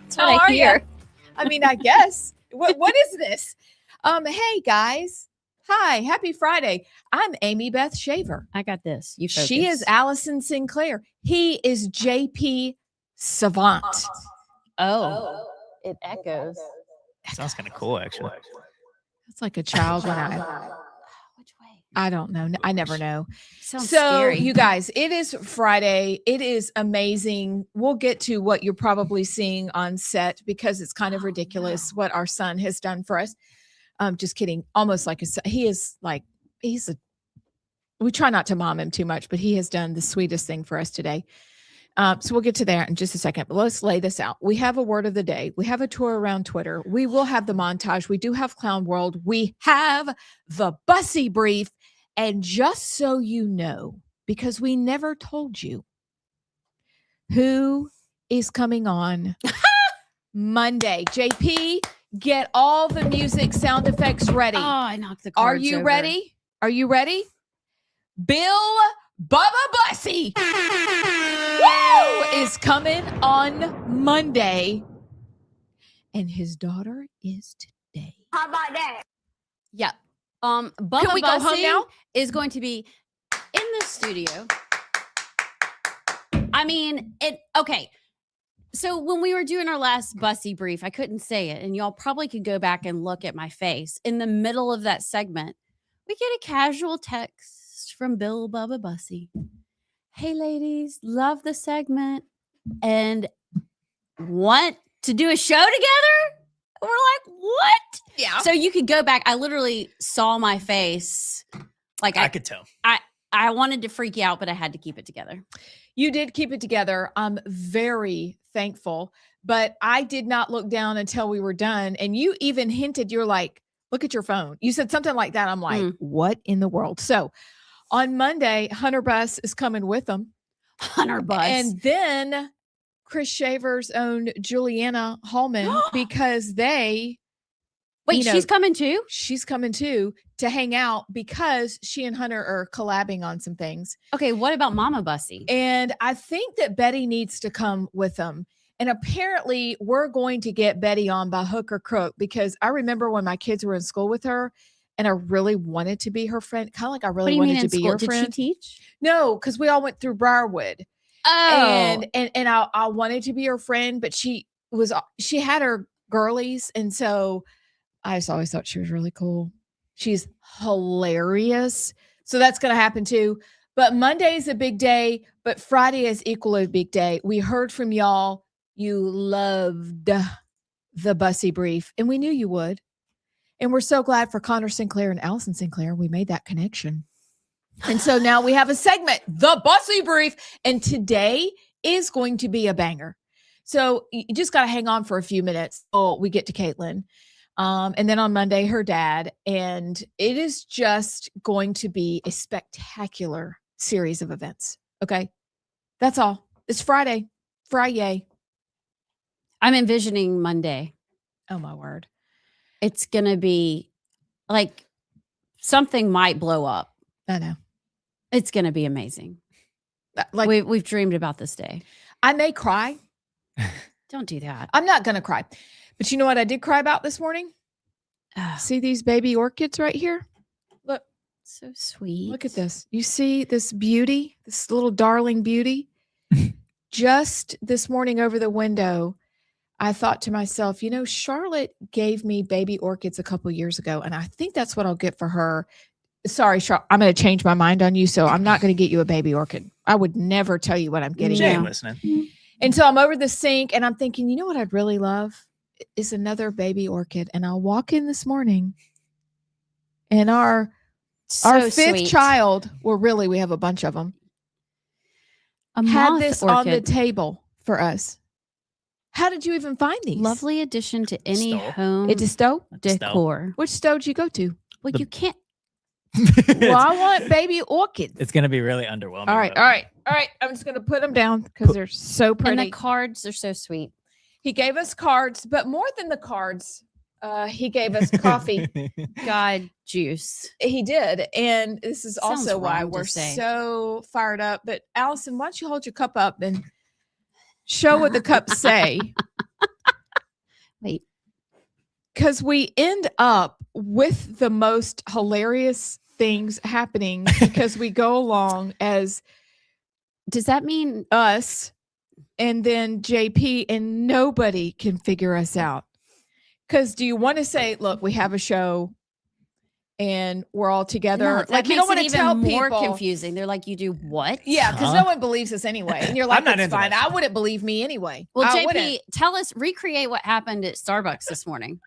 That's what I hear. I mean, I guess. What is this? Hey guys. Hi, happy Friday. I'm Amy Beth Shaver. I got this. You focus. She is Allison Sinclair. He is JP Savant. Oh, it echoes. Sounds kind of cool, actually. It's like a child when Which way? I don't know. I never know. Sounds So, scary. you guys, it is Friday. It is amazing. We'll get to what you're probably seeing on set because it's kind of ridiculous what our son has done for us. Just kidding. Almost like we try not to mom him too much, but he has done the sweetest thing for us today. So we'll get to that in just a second, but let's lay this out. We have a word of the day. We have a tour around Twitter. We will have the montage. We do have Clown World. We have the Bussy Brief. And just so you know, because we never told you who is coming on Monday. JP, get all the music sound effects ready. Oh, I knocked the cards Are you over. ready? Are you ready? Bill Bubba Bussy is coming on Monday. And his daughter is today. How about that? Yeah. Bubba Can we go home Bussy now? is going to be in the studio. I mean, okay. So when we were doing our last Bussy brief, I couldn't say it, and y'all probably could go back and look at my face. In the middle of that segment, we get a casual text from Bill Bubba Bussy. Hey, ladies, love the segment and want to do a show together? We're like, what? Yeah. So you could go back. I literally saw my face. Like I could tell. I wanted to freak you out, but I had to keep it together. You did keep it together. I'm very thankful, but I did not look down until we were done. And you even hinted, you're like, look at your phone. You said something like that. I'm like, what in the world? So on Monday, Hunter Buss is coming with them. Hunter Buss. And then Chris Shaver's own Juliana Hallman, because they... Wait, she's coming too? She's coming too to hang out because she and Hunter are collabing on some things. Okay, what about Mama Bussy? And I think that Betty needs to come with them. And apparently we're going to get Betty on by hook or crook, because I remember when my kids were in school with her and I really wanted to be her friend. Kind of like I really wanted to be your friend. Did she teach? No, because we all went through Briarwood. Oh. And I wanted to be her friend, but she had her girlies. And so I just always thought she was really cool. She's hilarious. So that's going to happen too. But Monday is a big day, but Friday is equally a big day. We heard from y'all. You loved the Bussy Brief, and we knew you would. And we're so glad for Connor Sinclair and Allison Sinclair. We made that connection. And so now we have a segment, the Bussy Brief. And today is going to be a banger. So you just got to hang on for a few minutes. Oh, we get to Caitlin. And then on Monday, her dad. And it is just going to be a spectacular series of events. Okay. That's all. It's Friday. Friday. I'm envisioning Monday. Oh, my word. It's going to be like something might blow up. I know. It's going to be amazing. Like We've dreamed about this day. I may cry. Don't do that. I'm not going to cry. But you know what I did cry about this morning? See these baby orchids right here? Look. So sweet. Look at this. You see this beauty, this little darling beauty? Just this morning over the window, I thought to myself, you know, Charlotte gave me baby orchids a couple years ago, and I think that's what I'll get for her. Sorry, Charlotte, I'm going to change my mind on you, so I'm not going to get you a baby orchid. I would never tell you what I'm getting. She ain't you. listening. And so I'm over the sink, and I'm thinking, you know what I'd really love? Is another baby orchid. And I'll walk in this morning, and our fifth child, well, really, we have a bunch of them, had this on the table for us. How did you even find these? Lovely addition to any home. It's a stove? Decor. Which stove did you go to? Well, you can't. Well, I want baby orchids. It's going to be really underwhelming. All right. I'm just going to put them down because they're so pretty. And the cards are so sweet. He gave us cards, but more than the cards, he gave us coffee. God juice. He did. And this is Sounds also why wrong to we're say. so fired up. But Allison, why don't you hold your cup up and show what the cups say? because we end up with the most hilarious things happening because we go along as Does that mean us and then JP, and nobody can figure us out? Because do you want to say, look, we have a show and we're all together? no, that like, you makes don't want it to even tell more people. confusing. They're like, you do what? Yeah, because Huh? no one believes us anyway. And you're like, I'm not it's into fine. that I shit. wouldn't believe me anyway. Well, I JP, wouldn't. tell us, recreate what happened at Starbucks this morning.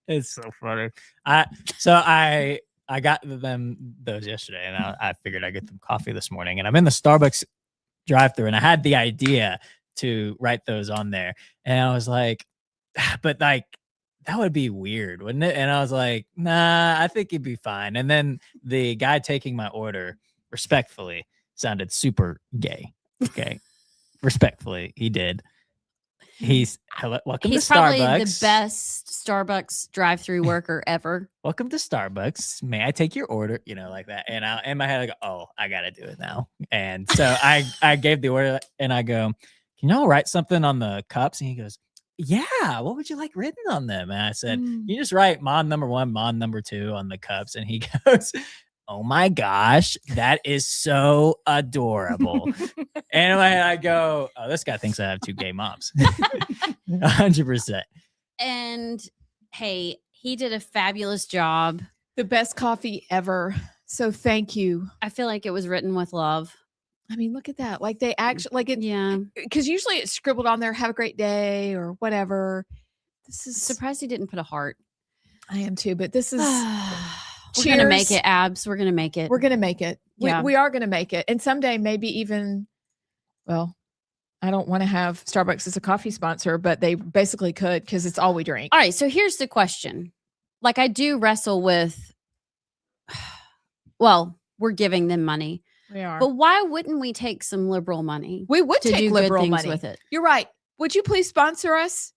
It's so funny. I got them those yesterday, and I figured I'd get them coffee this morning. And I'm in the Starbucks drive-thru, and I had the idea to write those on there, and I was like, but like that would be weird, wouldn't it? And I was like, nah, I think it'd be fine. And then the guy taking my order, respectfully, sounded super gay. Okay, respectfully, he did. He's welcome He's to probably Starbucks. the best Starbucks drive-through worker ever. Welcome to Starbucks. May I take your order? You know, like that. And in my head, I go, oh, I got to do it now. And so I gave the order and I go, can y'all write something on the cups? And he goes, yeah, what would you like written on them? And I said, you just write Mon number 1, Mon number 2 on the cups. And he goes, oh my gosh, that is so adorable. And in my head, I go, oh, this guy thinks I have 2 gay moms. 100%. And hey, he did a fabulous job. The best coffee ever. So thank you. I feel like it was written with love. I mean, look at that. Like they actually, like it, Yeah. because usually it's scribbled on there, have a great day or whatever. This is, Surprised he didn't put a heart. I am too, but this is, We're gonna make cheers. it, abs. We're gonna make it. We're going to make it. Yeah. We are going to make it. And someday maybe even, well, I don't want to have Starbucks as a coffee sponsor, but they basically could because it's all we drink. All right. So here's the question. Like I do wrestle with, well, we're giving them money, We are. but why wouldn't we take some liberal money We would to take do liberal good things money with it? You're right. Would you please sponsor us?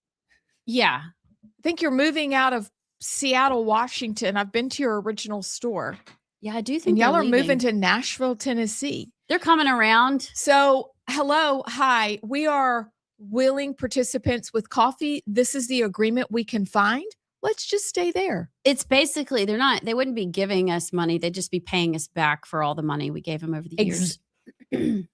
Yeah. I think you're moving out of Seattle, Washington. I've been to your original store. Yeah, I do think And y'all they're are moving leaving. to Nashville, Tennessee. They're coming around. So, hello, hi. We are willing participants with coffee. This is the agreement we can find. Let's just stay there. It's basically they wouldn't be giving us money. They'd just be paying us back for all the money we gave them over the years. And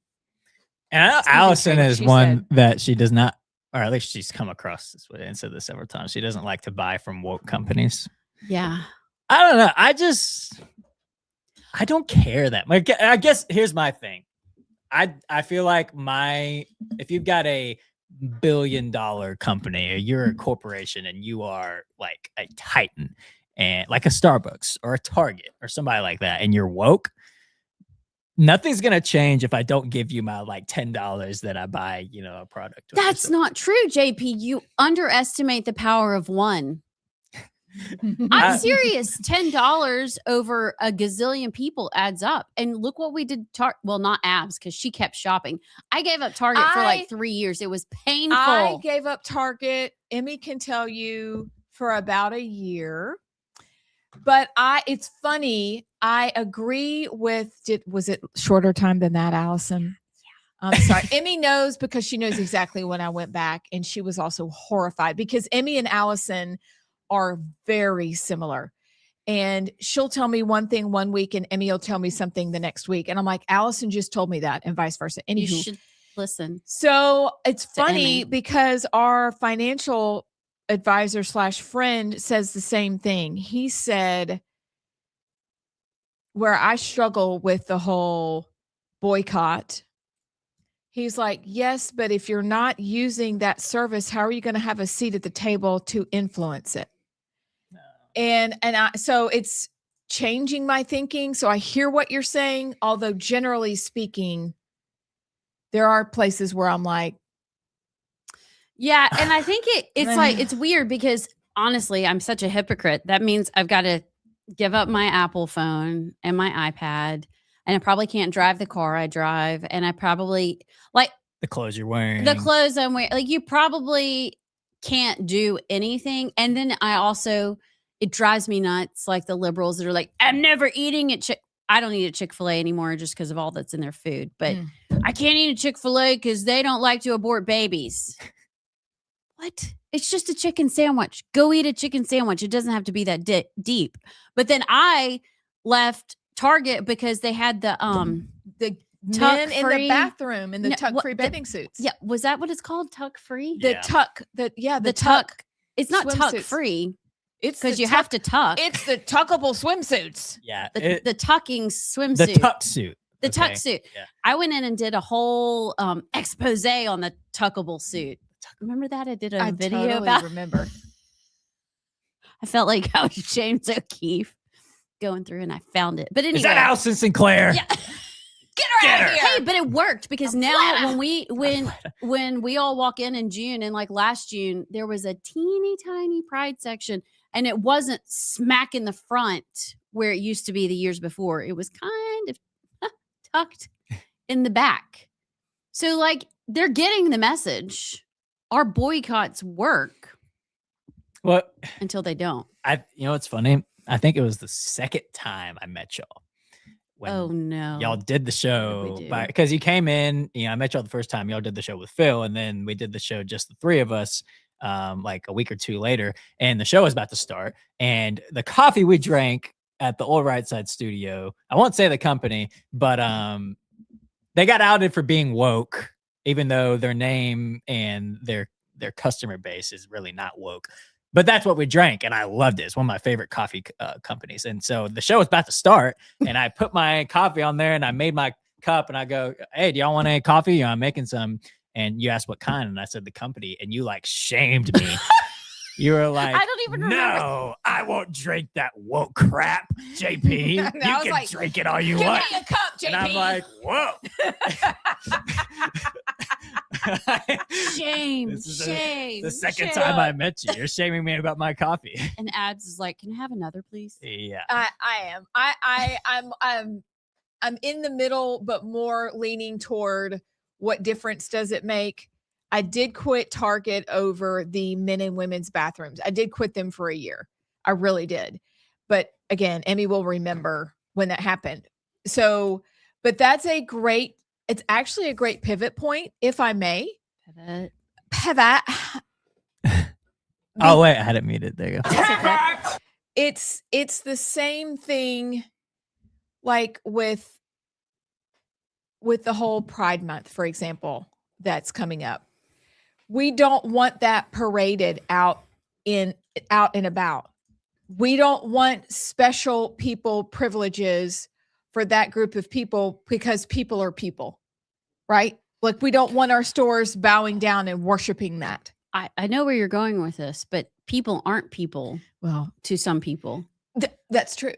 I know It's gonna be Allison great, is she one said. that she does not, or at least she's come across this way and said this several times. She doesn't like to buy from woke companies. Yeah. I don't know. I don't care that much. I guess here's my thing. I feel like if you've got a $1 billion company or you're a corporation and you are like a titan and like a Starbucks or a Target or somebody like that, and you're woke, nothing's gonna change if I don't give you my like $10 that I buy, a product. or That's something. not true, JP. You underestimate the power of one. I'm I- serious. $10 over a gazillion people adds up. And look what we did. Well, not abs because she kept shopping. I gave up Target for like 3 years. It was painful. I gave up Target. Emmy can tell you for about a year. But it's funny. I agree with, was it shorter time than that, Allison? Yeah. I'm sorry. Emmy knows because she knows exactly when I went back. And she was also horrified because Emmy and Allison are very similar. And she'll tell me one thing one week and Emmy will tell me something the next week. And I'm like, Allison just told me that and vice versa. you Anywho, should listen. so it's To funny Emmy. because our financial advisor / friend says the same thing. He said, where I struggle with the whole boycott, he's like, yes, but if you're not using that service, how are you going to have a seat at the table to influence it? So it's changing my thinking. So I hear what you're saying, although generally speaking, there are places where I'm like, Yeah. And I think it's like, it's weird because honestly, I'm such a hypocrite. That means I've got to give up my Apple phone and my iPad. And I probably can't drive the car I drive. And I probably the clothes you're wearing. the clothes I'm wearing. Like you probably can't do anything. And then it drives me nuts. Like the liberals that are like, I'm never eating at I don't eat at Chick-fil-A anymore just because of all that's in their food. But I can't eat at Chick-fil-A because they don't like to abort babies. what? It's just a chicken sandwich. Go eat a chicken sandwich. It doesn't have to be that deep. But then I left Target because they had the men in the tuck-free- bathroom in the No, tuck-free what- bathing suits. yeah, was that what it's called? Tuck free? The Yeah. tuck. The The tuck. tuck. It's not swimsuits. tuck free It's because the you have tuck- to tuck. It's the tuckable swimsuits. Yeah. the tucking swimsuit. the tuck suit. The okay? tuck suit. Yeah. I went in and did a whole expose on the tuckable suit. Remember that? I did a I video totally about remember. I felt like I was James O'Keefe going through and I found it. But anyway. Is that Alison Sinclair? Yeah. Get her Get out of her. here. Hey, but it worked because now Atlanta. when we all walk in June and like last June, there was a teeny tiny pride section and it wasn't smack in the front where it used to be the years before. It was kind of tucked in the back. So like they're getting the message. Our boycotts work Well, until they don't. you know what's funny? I think it was the second time I met y'all. When Oh no. y'all did the show do? because you came in, I met y'all the first time. Y'all did the show with Phil, and then we did the show just the three of us like a week or two later, and the show was about to start. And the coffee we drank at the old Rightside studio, I won't say the company, but they got outed for being woke, even though their name and their customer base is really not woke. But that's what we drank, and I loved it. It's one of my favorite coffee companies. And so the show was about to start, and I put my coffee on there, and I made my cup, and I go, "Hey, do y'all want any coffee? I'm making some." And you asked what kind, and I said the company, and you like shamed me. You were like, I don't even remember. "No, I won't drink that woke crap, JP. I You was can like, drink it all you Give want." me a cup, JP. And I'm like, "Whoa." Shame. This is Shame. The second shame. time I met you, you're shaming me about my coffee. And Ads is like, can I have another, please? Yeah. I am. I'm in the middle, but more leaning toward what difference does it make? I did quit Target over the men and women's bathrooms. I did quit them for a year. I really did. But again, Emmy will remember when that happened. So, but it's actually a great pivot point, if I may. Pivot. Oh wait, I had it muted. There you go. It's the same thing like with the whole Pride Month, for example, that's coming up. We don't want that paraded out and about. We don't want special people privileges for that group of people because people are people, right? Like we don't want our stores bowing down and worshiping that. I know where you're going with this, but people aren't people Well, to some people. that's true.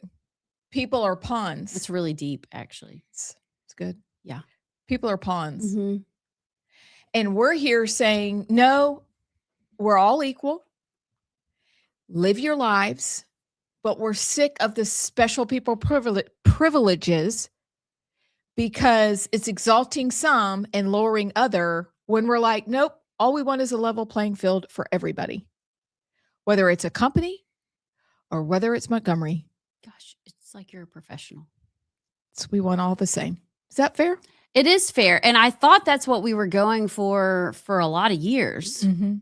People are pawns. It's really deep, actually. It's good. Yeah. People are pawns. Mm-hmm. And we're here saying, no, we're all equal. Live your lives. But we're sick of the special people privileges because it's exalting some and lowering other when we're like, nope, all we want is a level playing field for everybody, whether it's a company or whether it's Montgomery. Gosh, it's like you're a professional. So we want all the same. Is that fair? It is fair. And I thought that's what we were going for a lot of years. Mm-hmm.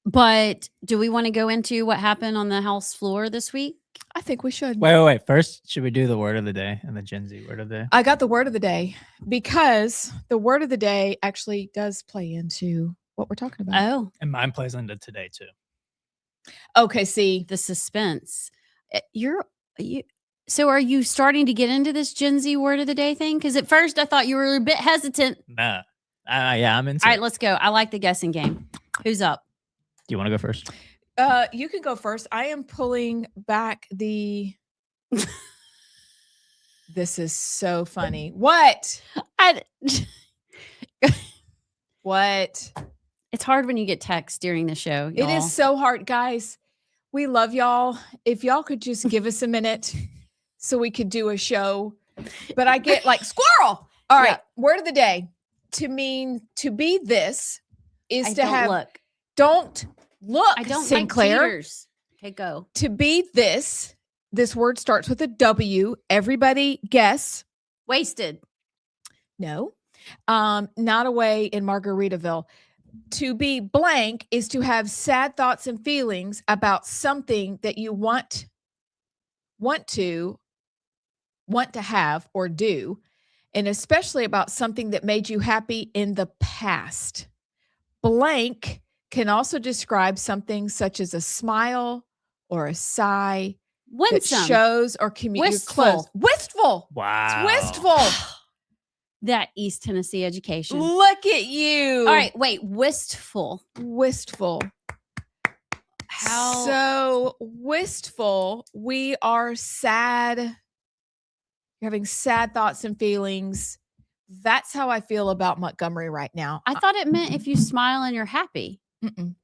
But do we want to go into what happened on the House floor this week? I think we should. Wait. First, should we do the word of the day and the Gen Z word of the day? I got the word of the day because the word of the day actually does play into what we're talking about. Oh, And mine plays into today too. Okay, see. the suspense. So are you starting to get into this Gen Z word of the day thing? Because at first I thought you were a bit hesitant. Nah. Yeah, I'm into All it. right, let's go. I like the guessing game. Who's up? Do you want to go first? You can go first. I am pulling back the. This is so funny. What? What? It's hard when you get text during the show. It is so hard, guys. We love y'all. If y'all could just give us a minute so we could do a show. But I get like squirrel. All right. Yeah. Word of the day. To be this is I to don't have. look. Don't look. I don't Sinclair. like cheaters. Okay, go. To be this word starts with a W. Everybody guess. Wasted. No. Not away in Margaritaville. to be blank is to have sad thoughts and feelings about something that you want to have or do, and especially about something that made you happy in the past. Blank can also describe something such as a smile or a sigh that Winsome. shows or communicates. Wistful. Wistful. Wow. It's wistful. That East Tennessee education. Look at you. All right, wait, wistful. Wistful. How? So wistful, we are sad. You're having sad thoughts and feelings. That's how I feel about Montgomery right now. I thought it meant if you smile and you're happy.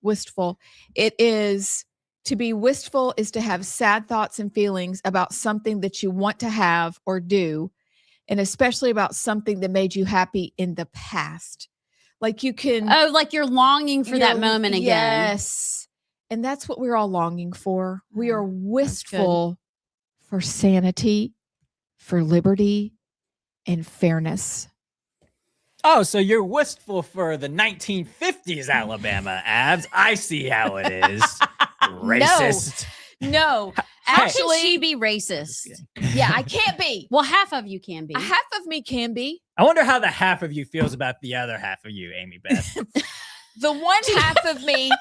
Wistful. It is to be wistful is to have sad thoughts and feelings about something that you want to have or do, and especially about something that made you happy in the past. Like you can. Oh, like you're longing for that moment again. Yes. And that's what we're all longing for. We are wistful for sanity, for liberty, and fairness. Oh, so you're wistful for the 1950s Alabama, Abs. I see how it is. Racist. No. How Actually, can she be racist? yeah, I can't be. Well, half of you can be. A half of me can be. I wonder how the half of you feels about the other half of you, Amy Beth. The one half of me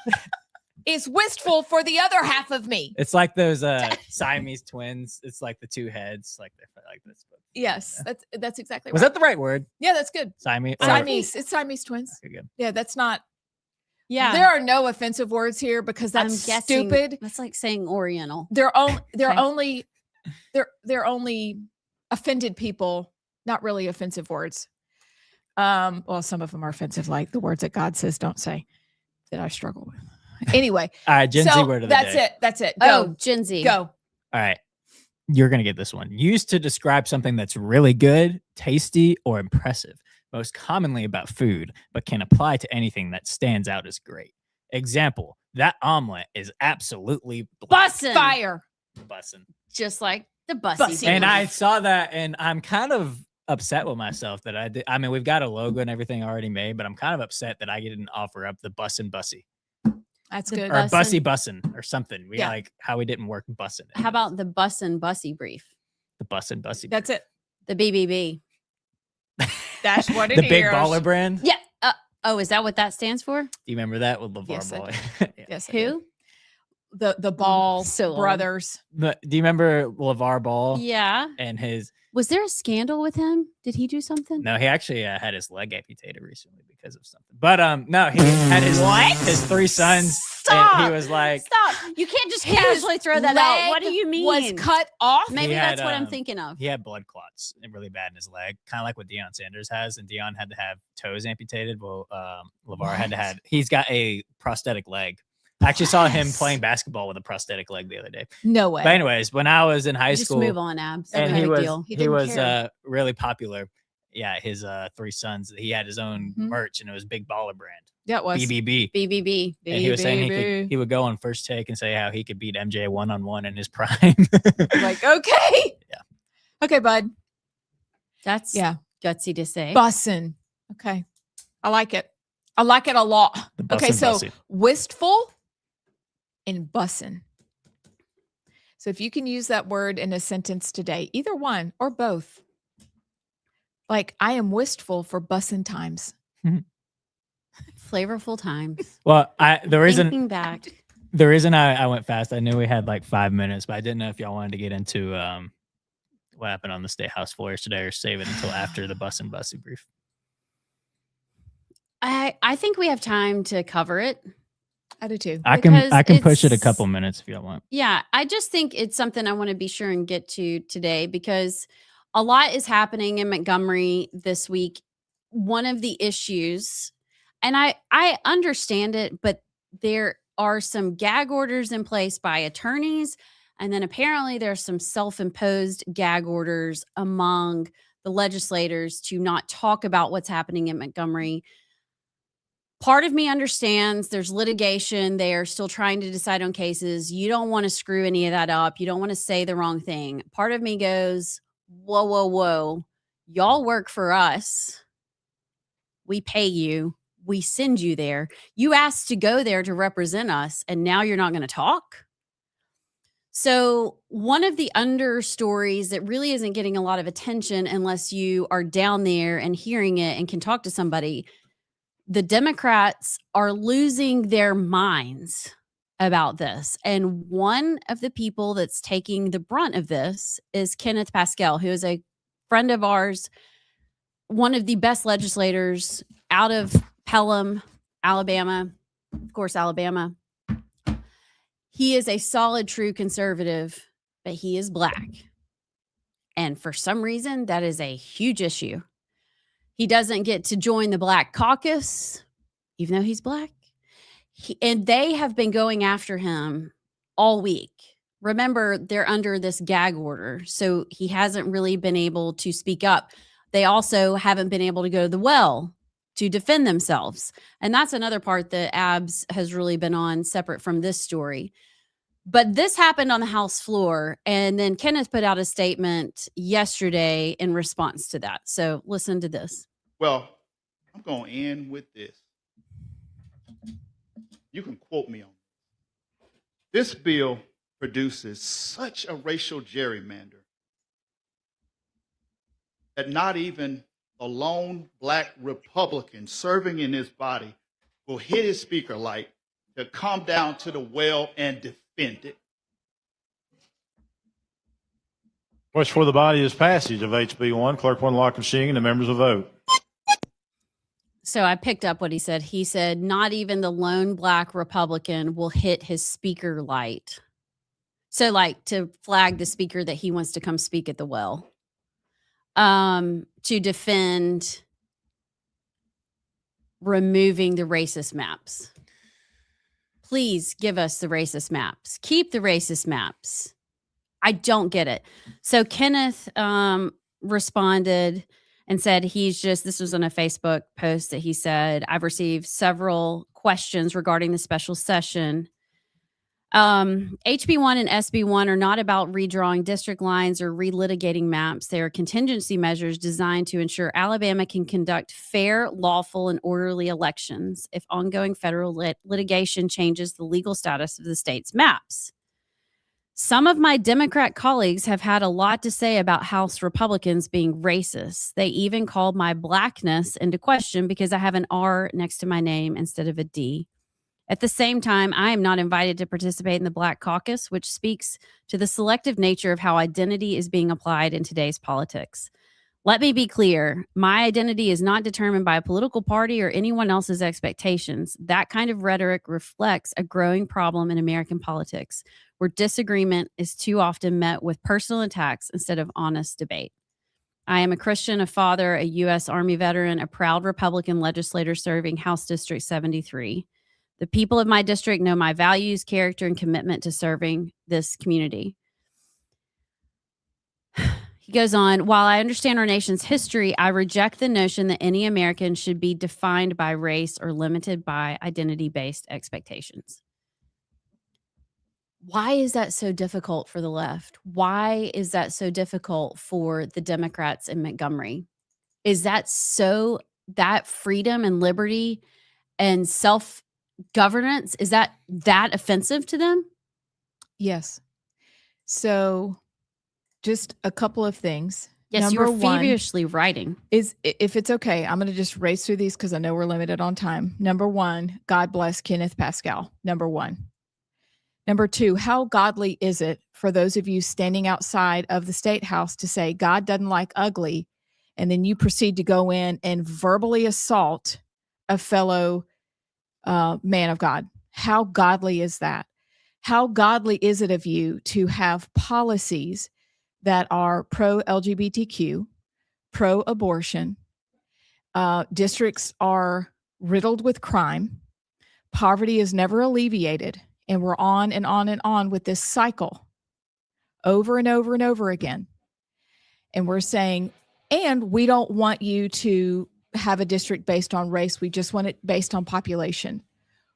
is wistful for the other half of me. It's like those Siamese twins. It's like the two heads, like they're like this. Yes, that's exactly Was right. that the right word? Yeah, that's good. Siamese. Siamese. It's Siamese twins. Okay, good. Yeah, that's not. Yeah. There are no offensive words here because that's I'm guessing stupid. That's like saying Oriental. They're Okay. only offended people, not really offensive words. Well, some of them are offensive, like the words that God says don't say, that I struggle with. Anyway, All right, Gen Z word of the day. That's it. Oh, Go. Gen Z. Go. All right. You're going to get this one. Used to describe something that's really good, tasty, or impressive, most commonly about food, but can apply to anything that stands out as great. Example, that omelet is absolutely Bussin'. Fire. bussin'. Just like the bussy. Bussy. And beef. I saw that, and I'm kind of upset with myself that I did. I mean, we've got a logo and everything already made, but I'm kind of upset that I didn't offer up the bussin' bussy That's The good. or Bussin'. bussy bussin' or something. We Yeah. like how we didn't work bussin'. How about the bussin' bussy brief? the bussin' bussy? That's it. The BBB. That's what it The big is. baller brand. Yeah. Oh, is that what that stands for? Do you remember that with LeVar Yes, I Ball? Yeah. Yes. I did. Who? The Ball So old. brothers. Do you remember LeVar Ball Yeah. and his? Was there a scandal with him? Did he do something? No, he actually had his leg amputated recently because of something. But no, he had his three sons. Stop. And he was like, Stop. You can't just His casually throw that out. What do leg you mean? Was cut off. Maybe He that's had, what I'm thinking of. he had blood clots really bad in his leg, kind of like what Deion Sanders has, and Deion had to have toes amputated. Well, LeVar had to have. He's got a prosthetic leg. I actually saw him Yes. playing basketball with a prosthetic leg the other day. No way. But anyways, when I was in high Just school, move on, Abs. and No he big was deal. He he didn't was care. really popular. Yeah, his three sons. He had his own Mhm. merch, and it was Big Baller Brand, That was BBB. BBB. And he was saying BBB. he would go on First Take and say how he could beat MJ 1-on-1 in his prime. like, okay. Yeah. Okay, bud. That's Yeah. gutsy to say. Bussin'. Okay. I like it. I like it a lot. The Okay, bussin' so bussy. wistful and bussin'. So if you can use that word in a sentence today, either one or both. Like, I am wistful for bussin' times. Flavorful times. Well, the reason Thinking back. I went fast, I knew we had like 5 minutes, but I didn't know if y'all wanted to get into what happened on the State House floor today or save it until after the bussin' bussy brief. I think we have time to cover it. I do too. I Because can push it a it's- couple minutes if y'all want. Yeah, I just think it's something I want to be sure and get to today because a lot is happening in Montgomery this week. One of the issues, and I understand it, but there are some gag orders in place by attorneys, and then apparently there's some self-imposed gag orders among the legislators to not talk about what's happening in Montgomery. Part of me understands there's litigation. They are still trying to decide on cases. You don't want to screw any of that up. You don't want to say the wrong thing. Part of me goes, whoa. Y'all work for us. We pay you. we send you there. You asked to go there to represent us, and now you're not going to talk. So one of the understories that really isn't getting a lot of attention unless you are down there and hearing it and can talk to somebody, the Democrats are losing their minds about this. And one of the people that's taking the brunt of this is Kenneth Pascal, who is a friend of ours, one of the best legislators out of Pelham, Alabama, of course, Alabama. He is a solid, true conservative, but he is Black. And for some reason, that is a huge issue. He doesn't get to join the Black caucus, even though he's Black. And they have been going after him all week. Remember, they're under this gag order, so he hasn't really been able to speak up. They also haven't been able to go to the well to defend themselves. And that's another part that ABS has really been on, separate from this story. But this happened on the House floor, and then Kenneth put out a statement yesterday in response to that. So listen to this. Well, I'm going to end with this. You can quote me on this. This bill produces such a racial gerrymander that not even a lone Black Republican serving in this body will hit his speaker light to come down to the well and defend it. Question for the body is passage of HB 1. Clerk will unlock the machine and the members will vote. So I picked up what he said. He said, not even the lone Black Republican will hit his speaker light. So like to flag the speaker that he wants to come speak at the well. To defend removing the racist maps. Please give us the racist maps. Keep the racist maps. I don't get it. So Kenneth responded and said this was on a Facebook post that he said, I've received several questions regarding the special session. HB1 and SB1 are not about redrawing district lines or relitigating maps. They are contingency measures designed to ensure Alabama can conduct fair, lawful, and orderly elections if ongoing federal litigation changes the legal status of the state's maps. Some of my Democrat colleagues have had a lot to say about House Republicans being racist. They even called my Blackness into question because I have an R next to my name instead of a D. At the same time, I am not invited to participate in the Black Caucus, which speaks to the selective nature of how identity is being applied in today's politics. Let me be clear. My identity is not determined by a political party or anyone else's expectations. That kind of rhetoric reflects a growing problem in American politics, where disagreement is too often met with personal attacks instead of honest debate. I am a Christian, a father, a U.S. Army veteran, a proud Republican legislator serving House District 73. The people of my district know my values, character, and commitment to serving this community. He goes on, while I understand our nation's history, I reject the notion that any American should be defined by race or limited by identity-based expectations. Why is that so difficult for the left? Why is that so difficult for the Democrats in Montgomery? Is that freedom and liberty and self-governance, is that offensive to them? Yes. So just a couple of things. Yes, Number you're one feverishly writing. is, if it's okay, I'm going to just race through these because I know we're limited on time. Number one, God bless Kenneth Pascal. Number one. Number two, how godly is it for those of you standing outside of the State House to say God doesn't like ugly, and then you proceed to go in and verbally assault a fellow man of God? How godly is that? How godly is it of you to have policies that are pro-LGBTQ, pro-abortion? Districts are riddled with crime. Poverty is never alleviated. And we're on and on and on with this cycle over and over and over again. And we're saying, and we don't want you to have a district based on race. We just want it based on population.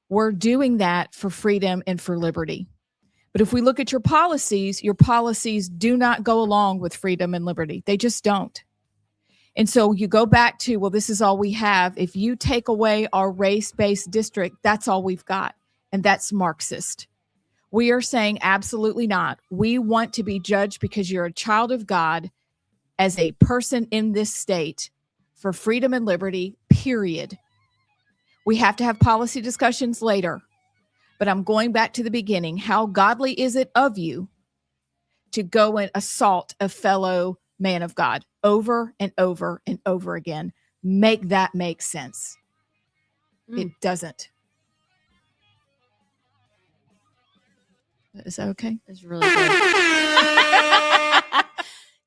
We're doing that for freedom and for liberty. But if we look at your policies do not go along with freedom and liberty. They just don't. And so you go back to, well, this is all we have. If you take away our race-based district, that's all we've got. And that's Marxist. We are saying absolutely not. We want to be judged because you're a child of God as a person in this state for freedom and liberty, period. We have to have policy discussions later. But I'm going back to the beginning. How godly is it of you to go and assault a fellow man of God over and over and over again? Make that make sense. It doesn't. Is that okay? It's really good.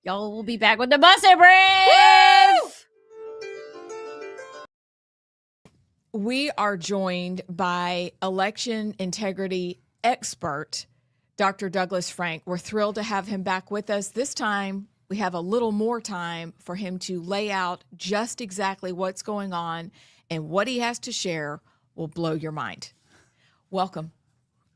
Y'all will be back with the Bussy Brief. We are joined by election integrity expert, Dr. Douglas Frank. We're thrilled to have him back with us. This time, we have a little more time for him to lay out just exactly what's going on, and what he has to share will blow your mind. Welcome.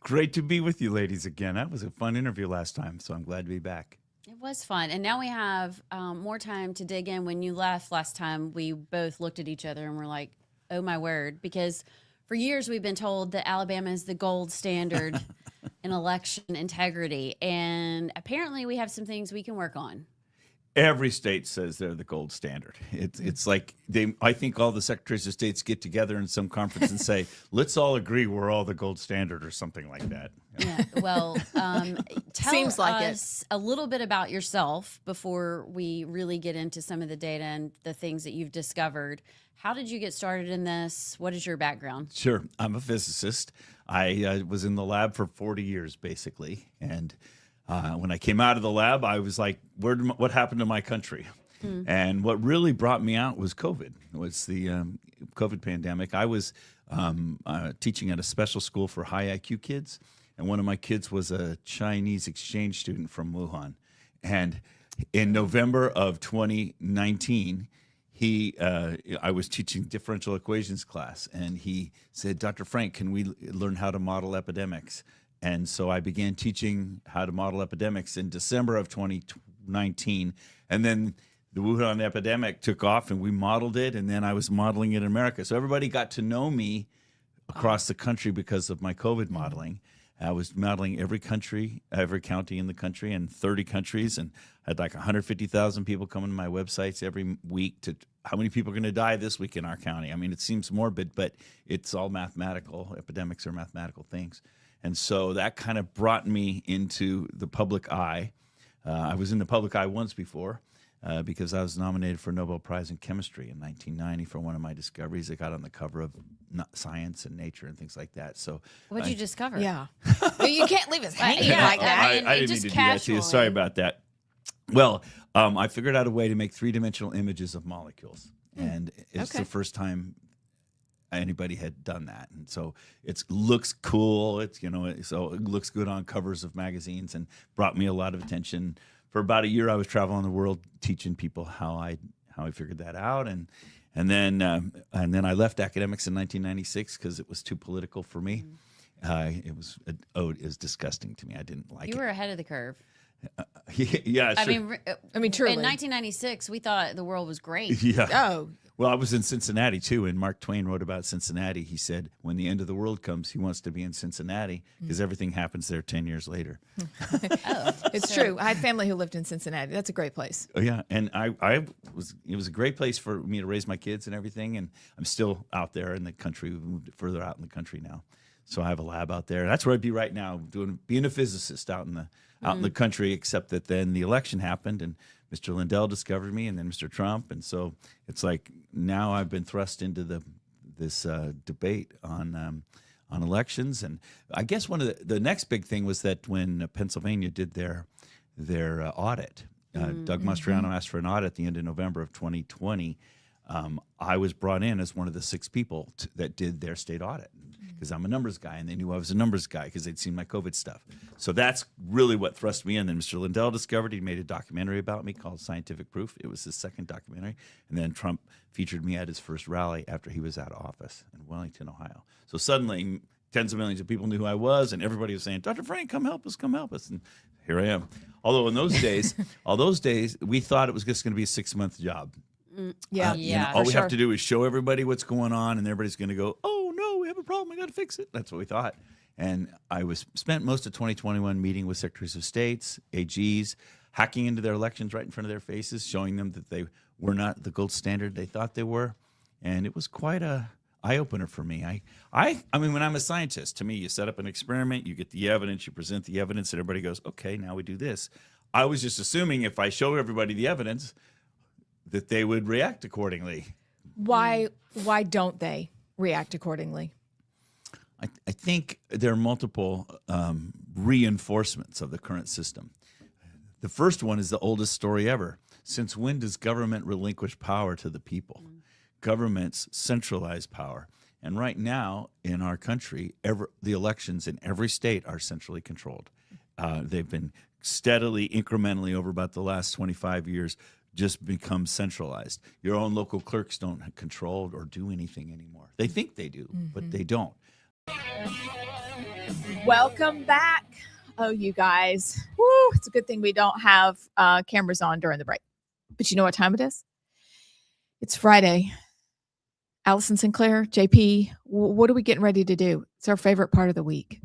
Great to be with you ladies again. That was a fun interview last time, so I'm glad to be back. It was fun. And now we have more time to dig in. When you left last time, we both looked at each other and were like, oh my word, because for years we've been told that Alabama is the gold standard in election integrity. And apparently we have some things we can work on. Every state says they're the gold standard. It's like I think all the secretaries of states get together in some conference and say, let's all agree we're all the gold standard or something like that. Yeah. Well, tell Seems like us a little bit about yourself before we really get into some of the data and the things that you've discovered. How did you get started in this? What is your background? Sure. I'm a physicist. I was in the lab for 40 years, basically. And when I came out of the lab, I was like, what happened to my country? And what really brought me out was COVID. It was the COVID pandemic. I was teaching at a special school for high IQ kids. And one of my kids was a Chinese exchange student from Wuhan. And in November of 2019, I was teaching differential equations class, and he said, Dr. Frank, can we learn how to model epidemics? And so I began teaching how to model epidemics in December of 2019. And then the Wuhan epidemic took off and we modeled it. And then I was modeling it in America. So everybody got to know me across the country because of my COVID modeling. I was modeling every country, every county in the country, and 30 countries. And I had like 150,000 people coming to my websites every week to how many people are going to die this week in our county. I mean, it seems morbid, but it's all mathematical. Epidemics are mathematical things. And so that kind of brought me into the public eye. I was in the public eye once before because I was nominated for a Nobel Prize in Chemistry in 1990 for one of my discoveries. I got on the cover of Science and Nature and things like that. So What'd you discover? Yeah. You can't leave us hanging Yeah, like that. I didn't just mean to do that to you. casually. Sorry about that. Well, I figured out a way to make three-dimensional images of molecules. And it's Okay. the first time anybody had done that, and so it looks cool. It's so it looks good on covers of magazines, and brought me a lot of attention. For about a year, I was traveling the world teaching people how I figured that out, and then I left academics in 1996 because it was too political for me. It was disgusting to me. I didn't like it. You were ahead of the curve. Yeah, I sure. mean, truly. in 1996, we thought the world was great. Yeah. Oh, Well, I was in Cincinnati too, and Mark Twain wrote about Cincinnati. He said, when the end of the world comes, he wants to be in Cincinnati because everything happens there 10 years later. Oh, it's so- true. I had family who lived in Cincinnati. That's a great place. Oh, yeah, and it was a great place for me to raise my kids and everything, and I'm still out there in the country. We've moved further out in the country now, so I have a lab out there. That's where I'd be right now, being a physicist out in the country. Except that then the election happened, and Mr. Lindell discovered me, and then Mr. Trump, and so it's like now I've been thrust into this debate on elections. And I guess one of the next big thing was that when Pennsylvania did their audit, Doug Mastriano asked for an audit at the end of November of 2020. I was brought in as one of the 6 people that did their state audit because I'm a numbers guy, and they knew I was a numbers guy because they'd seen my COVID stuff. So that's really what thrust me in. Then Mr. Lindell discovered, he made a documentary about me called Scientific Proof. It was his second documentary. And then Trump featured me at his first rally after he was out of office in Wellington, Ohio. So suddenly tens of millions of people knew who I was, and everybody was saying, Dr. Frank, come help us, come help us. And here I am. Although in those days, we thought it was just going to be a 6-month job. Yeah. You know, Yeah, all for we sure. have to do is show everybody what's going on, and everybody's going to go, "Oh no, we have a problem. I got to fix it." That's what we thought. And I spent most of 2021 meeting with secretaries of states, AGs, hacking into their elections right in front of their faces, showing them that they were not the gold standard they thought they were, and it was quite a eye opener for me. I mean, when I'm a scientist, to me, you set up an experiment, you get the evidence, you present the evidence, and everybody goes, "Okay, now we do this." I was just assuming if I show everybody the evidence, that they would react accordingly. Why don't they react accordingly? I think there are multiple reinforcements of the current system. The first one is the oldest story ever. Since when does government relinquish power to the people? Governments centralize power. And right now in our country, the elections in every state are centrally controlled. They've been steadily, incrementally over about the last 25 years, just become centralized. Your own local clerks don't control or do anything anymore. They think they do, but they don't. Welcome back. Oh, you guys. Woo, it's a good thing we don't have cameras on during the break. But you know what time it is? It's Friday. Allison Sinclair, JP, what are we getting ready to do? It's our favorite part of the week.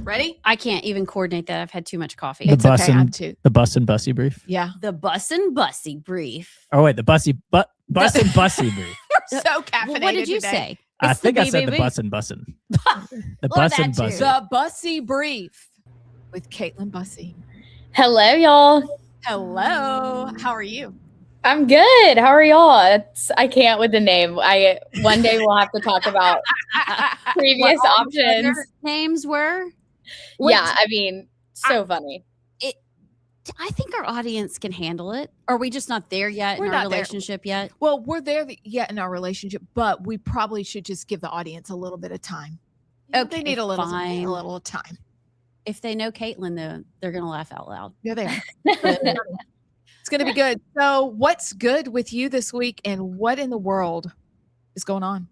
Ready? I can't even coordinate that. I've had too much coffee. The It's bus okay. I'm and too. the bus and bussy brief. Yeah. The bus and bussy brief. Oh wait, the bus and bussy brief. We're so caffeinated Well, what did you today. say? I It's think I said the BBB. bus and bussin'. The Or bus that and too. bussy. The Bussy Brief with Caitlin Bussy. Hello, y'all. Hello. How are you? I'm good. How are y'all? I can't with the name. One day we'll have to talk about previous What all the options. other names were? Yeah, I mean, so funny. I think our audience can handle it. Are we just not there yet We're in our not there. relationship yet? Well, we're there yet in our relationship, but we probably should just give the audience a little bit of time. Okay, They need a little fine. time. If they know Caitlin, though, they're going to laugh out loud. Yeah, they are. It's going to be good. So, what's good with you this week, and what in the world is going on?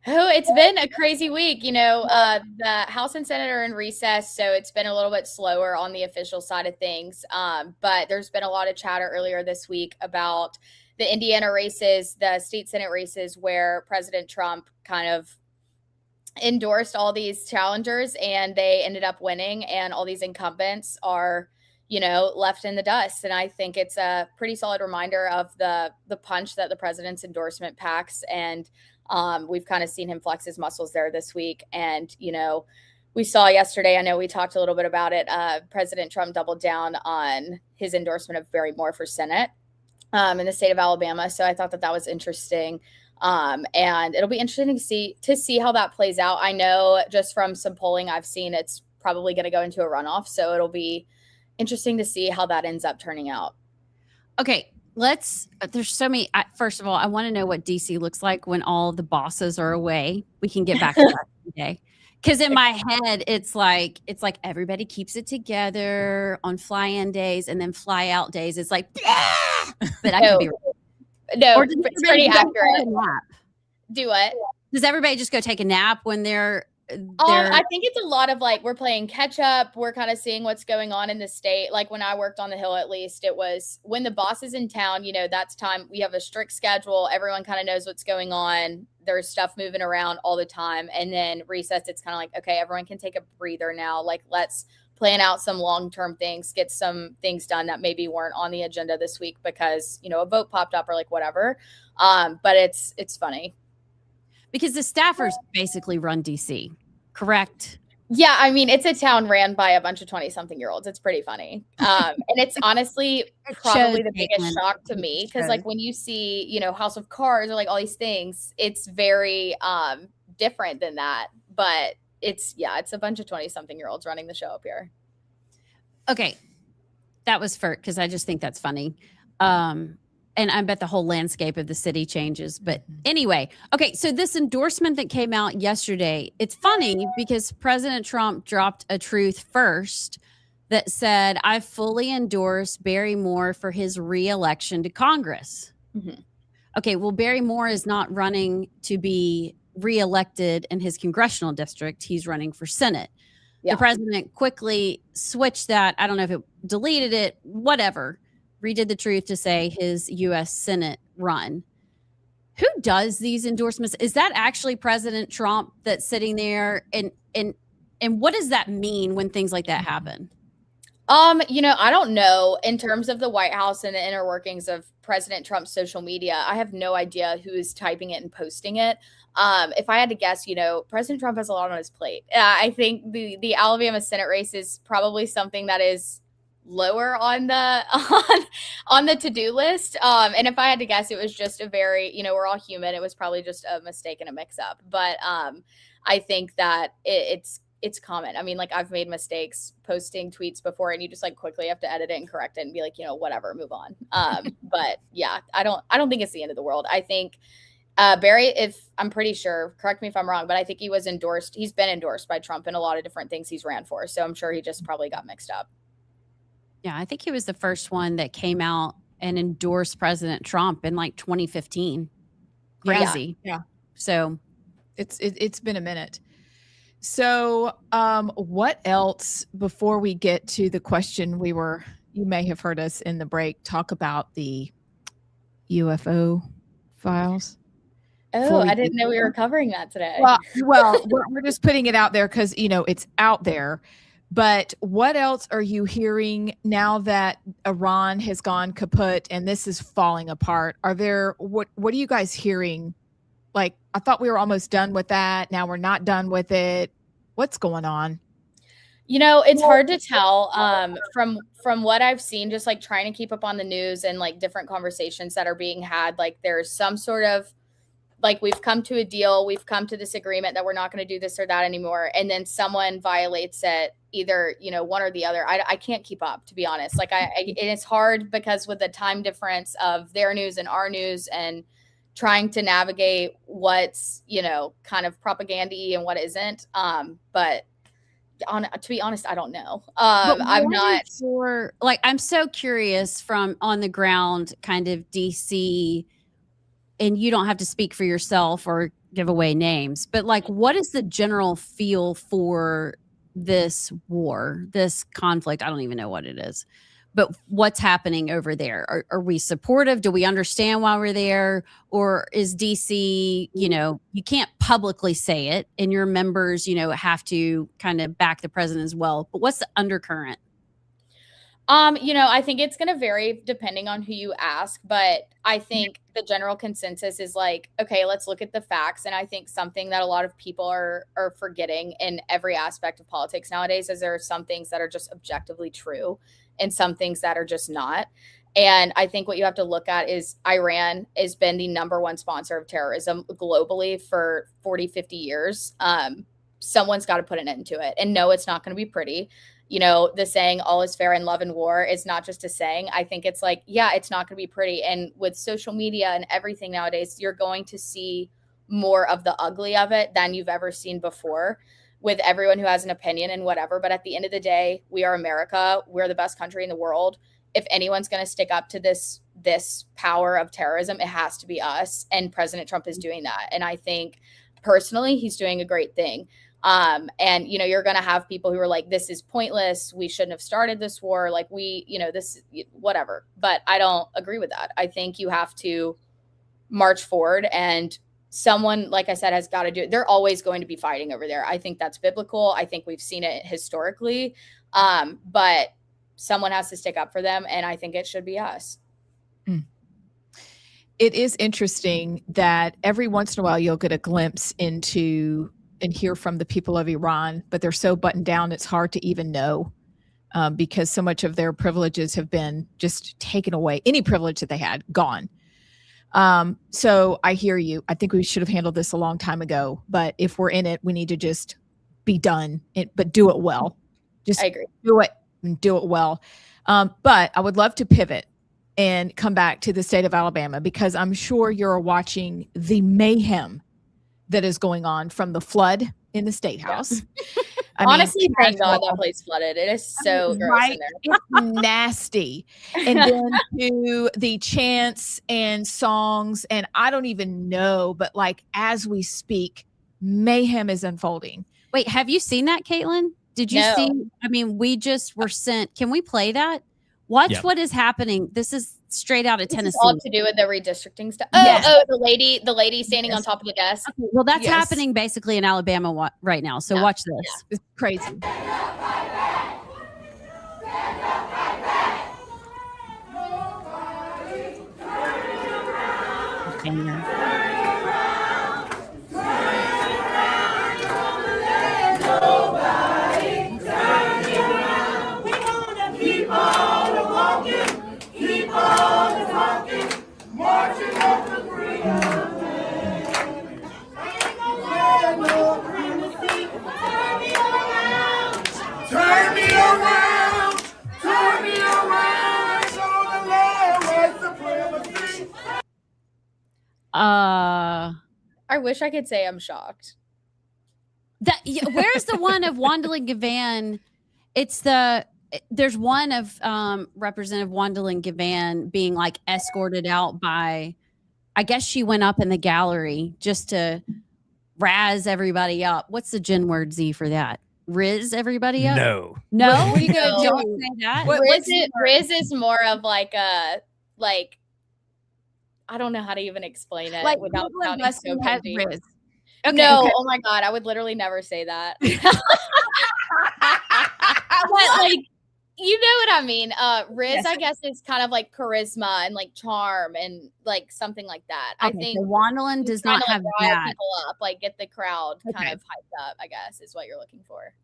Oh, it's been a crazy week. The House and Senate are in recess, so it's been a little bit slower on the official side of things. But there's been a lot of chatter earlier this week about the Indiana races, the state Senate races, where President Trump kind of endorsed all these challengers and they ended up winning, and all these incumbents are left in the dust. And I think it's a pretty solid reminder of the punch that the president's endorsement packs. And we've kind of seen him flex his muscles there this week. And, we saw yesterday, I know we talked a little bit about it. President Trump doubled down on his endorsement of Barry Moore for Senate in the state of Alabama. So I thought that was interesting. And it'll be interesting to see how that plays out. I know just from some polling I've seen, it's probably going to go into a runoff. So it'll be interesting to see how that ends up turning out. Okay, there's so many. First of all, I want to know what DC looks like when all the bosses are away. We can get back to that today. Because in my head, it's like everybody keeps it together on fly-in days, and then fly-out days. It's like, but I could be wrong. No, Or does it's everybody pretty go take accurate. a nap? Do what? Does everybody just go take a nap when they're I think it's a lot of we're playing catch up. We're kind of seeing what's going on in the state. Like when I worked on the Hill, at least it was when the boss is in town, that's time. We have a strict schedule. Everyone kind of knows what's going on. There's stuff moving around all the time. And then recess, it's kind of like, okay, everyone can take a breather now. Let's plan out some long-term things, get some things done that maybe weren't on the agenda this week because, a vote popped up or whatever. But it's funny. because the staffers basically run DC, correct? Yeah, I mean, it's a town ran by a bunch of 20-something-year-olds. It's pretty funny. And it's honestly probably the biggest shock to me because, when you see, House of Cards or all these things, it's very different than that. But it's a bunch of 20-something-year-olds running the show up here. Okay, that was because I just think that's funny. And I bet the whole landscape of the city changes. But anyway, okay, so this endorsement that came out yesterday, it's funny because President Trump dropped a truth first that said, I fully endorse Barry Moore for his re-election to Congress. Mm-hmm. Okay, well, Barry Moore is not running to be re-elected in his congressional district. He's running for Senate. Yeah. The president quickly switched that. I don't know if it deleted it, whatever. redid the truth to say his U.S. Senate run. Who does these endorsements? Is that actually President Trump that's sitting there? And what does that mean when things like that happen? I don't know in terms of the White House and the inner workings of President Trump's social media. I have no idea who is typing it and posting it. If I had to guess, President Trump has a lot on his plate. I think the Alabama Senate race is probably something that is lower on the on the to-do list. And if I had to guess, it was just a very, we're all human. It was probably just a mistake and a mix-up. But I think that it's common. I mean, like, I've made mistakes posting tweets before, and you just like quickly have to edit it and correct it and be like, whatever, move on. But yeah, I don't think it's the end of the world. I think Barry, I'm pretty sure, correct me if I'm wrong, but I think he's been endorsed by Trump in a lot of different things he's ran for. So I'm sure he just probably got mixed up. Yeah, I think he was the first one that came out and endorsed President Trump in like 2015. Crazy. Yeah. So it's been a minute. So what else before we get to the question you may have heard us in the break talk about the UFO files? Oh, I didn't know we were covering that today. Well, we're just putting it out there because, it's out there. But what else are you hearing now that Iran has gone kaput and this is falling apart? What are you guys hearing? Like, I thought we were almost done with that. Now we're not done with it. What's going on? It's hard to tell from what I've seen, just like trying to keep up on the news and like different conversations that are being had. Like, there's some sort of, like, we've come to a deal, we've come to this agreement that we're not going to do this or that anymore. And then someone violates it, either, one or the other. I can't keep up, to be honest. Like, and it's hard because with the time difference of their news and our news and trying to navigate what's, kind of propaganda-y and what isn't. But to be honest, I don't know. I'm not sure. Like, I'm so curious from on the ground kind of DC, and you don't have to speak for yourself or give away names, but like, what is the general feel for this war, this conflict? I don't even know what it is, but what's happening over there? Are we supportive? Do we understand why we're there? Or is DC, you can't publicly say it and your members, have to kind of back the president as well. But what's the undercurrent? I think it's going to vary depending on who you ask, but I think the general consensus is like, okay, let's look at the facts. And I think something that a lot of people are forgetting in every aspect of politics nowadays is there are some things that are just objectively true and some things that are just not. And I think what you have to look at is Iran has been the number one sponsor of terrorism globally for 40, 50 years. Someone's got to put an end to it. And no, it's not going to be pretty. The saying all is fair in love and war is not just a saying. I think it's like, yeah, it's not going to be pretty. And with social media and everything nowadays, you're going to see more of the ugly of it than you've ever seen before with everyone who has an opinion and whatever. But at the end of the day, we are America. We're the best country in the world. If anyone's going to stick up to this power of terrorism, it has to be us. And President Trump is doing that. And I think personally, he's doing a great thing. And, you're going to have people who are like, this is pointless. We shouldn't have started this war. Like this, whatever. But I don't agree with that. I think you have to march forward, and someone, like I said, has got to do it. They're always going to be fighting over there. I think that's biblical. I think we've seen it historically. But someone has to stick up for them. And I think it should be us. It is interesting that every once in a while you'll get a glimpse into and hear from the people of Iran, but they're so buttoned down, it's hard to even know because so much of their privileges have been just taken away. Any privilege that they had, gone. So I hear you. I think we should have handled this a long time ago, but if we're in it, we need to just be done, but do it well. I agree. Do it and do it well. But I would love to pivot and come back to the state of Alabama, because I'm sure you're watching the mayhem that is going on from the flood in the State House. Honestly, thank God that place flooded. It is so gross in there. It's nasty. And then to the chants and songs, and I don't even know, but like as we speak, mayhem is unfolding. Wait, have you seen that, Caitlin? Did you see? I mean, we just were sent. Can we play that? Watch Yep. what is happening. This is straight out of This is Tennessee. all to do with the redistricting stuff. Oh, Yes. oh, the lady standing on Yes. top of the desk. Okay, well, that's Yes. happening basically in Alabama right now. So Yeah. watch this. It's crazy. Turn me around, turn me around, show the land white supremacy. I wish I could say I'm shocked. Where's the one of Wandling Gavan? There's one of Representative Wandling Gavan being like escorted out by, I guess she went up in the gallery just to razz everybody up. What's the Gen word Z for that? Riz everybody up? No. No? What are you gonna do? Don't say that. Riz is more of like a I don't know how to even explain it Like without Google and sounding so Busty has cringy. Riz. No, oh my god, I would literally never say that. But like, you know what I mean? Riz, Yes. I guess, is kind of like charisma and like charm and like something like that. I Okay, think so Wandling he's does trying not to, have rile that. people up, like get the crowd kind Okay. of hyped up, I guess, is what you're looking for.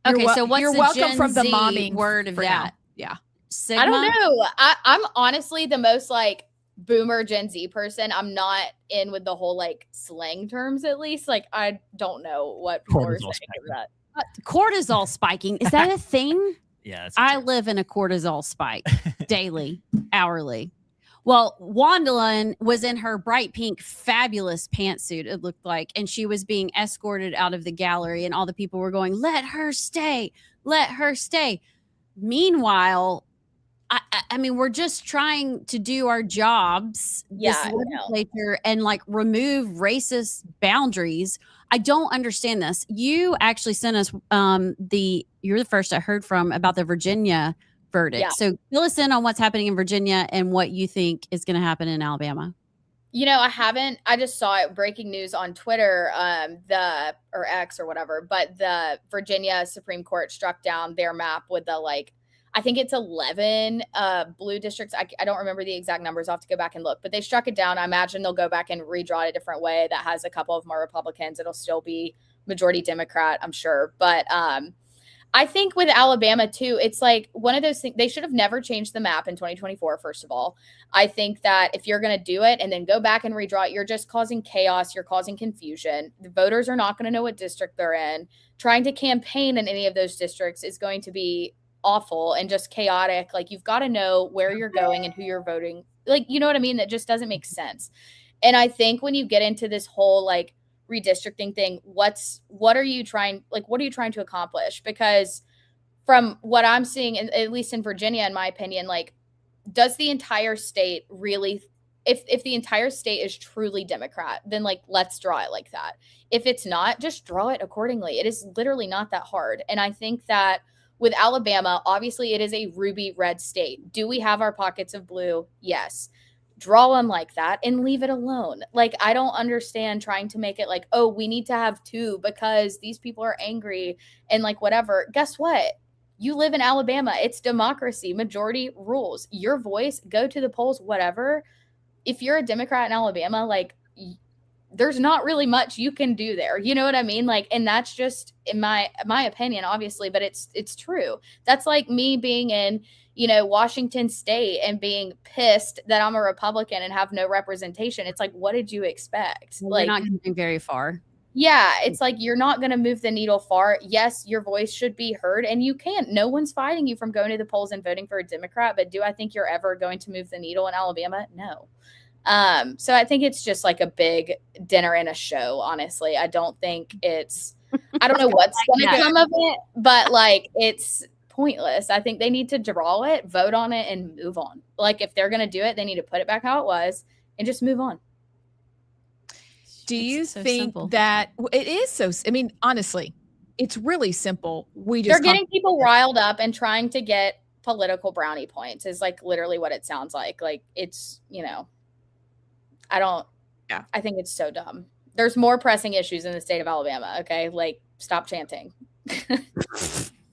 Okay, so what's you're the welcome Gen from the Z momming word of for now. that? Yeah. Sigma? I don't know. I'm honestly the most like boomer Gen Z person. I'm not in with the whole like slang terms, at least. Like, I don't know what people are Cortisol saying of spectrum. that. Cortisol spiking. Is that a thing? Yeah. That's I live in a cortisol spike daily, hourly. Well, Wandalyn was in her bright pink, fabulous pantsuit, it looked like, and she was being escorted out of the gallery, and all the people were going, "Let her stay, let her stay." Meanwhile, I mean, we're just trying to do our jobs, Yeah, this I know. legislature, and like remove racist boundaries. I don't understand this. You actually sent us you're the first I heard from about the Virginia verdict. Yeah. So fill us in on what's happening in Virginia and what you think is going to happen in Alabama. You know, I just saw it breaking news on Twitter, or X or whatever, but the Virginia Supreme Court struck down their map with the I think it's 11 blue districts. I don't remember the exact numbers. I'll have to go back and look, but they struck it down. I imagine they'll go back and redraw it a different way that has a couple of more Republicans. It'll still be majority Democrat, I'm sure. But I think with Alabama too, it's like one of those things. They should have never changed the map in 2024, first of all. I think that if you're going to do it and then go back and redraw it, you're just causing chaos. You're causing confusion. The voters are not going to know what district they're in. Trying to campaign in any of those districts is going to be awful and just chaotic. Like, you've got to know where you're going and who you're voting. Like, you know what I mean? That just doesn't make sense. And I think when you get into this whole redistricting thing, what are you trying to accomplish? Because from what I'm seeing, at least in Virginia, in my opinion, does the entire state really, if the entire state is truly Democrat, then let's draw it like that. If it's not, just draw it accordingly. It is literally not that hard. And I think that with Alabama, obviously it is a ruby red state. Do we have our pockets of blue? Yes. Draw one like that and leave it alone. I don't understand trying to make it oh, we need to have two because these people are angry and whatever. Guess what? You live in Alabama. It's democracy. Majority rules. Your voice, go to the polls, whatever. If you're a Democrat in Alabama, there's not really much you can do there. You know what I mean? And that's just in my opinion, obviously, but it's true. That's like me being in, Washington State and being pissed that I'm a Republican and have no representation. It's what did you expect? We're not going very far. Yeah, it's you're not going to move the needle far. Yes, your voice should be heard, and you can't. No one's fighting you from going to the polls and voting for a Democrat, but do I think you're ever going to move the needle in Alabama? No. So I think it's just a big dinner and a show, honestly. I don't think I don't know what's going to come of it, but it's pointless. I think they need to draw it, vote on it, and move on. If they're going to do it, they need to put it back how it was and just move on. Do you so think simple. that it is so? I mean, honestly, it's really simple. They're getting people riled up and trying to get political brownie points is like literally what it sounds like. Like it's, I think it's so dumb. There's more pressing issues in the state of Alabama. Okay. Like stop chanting.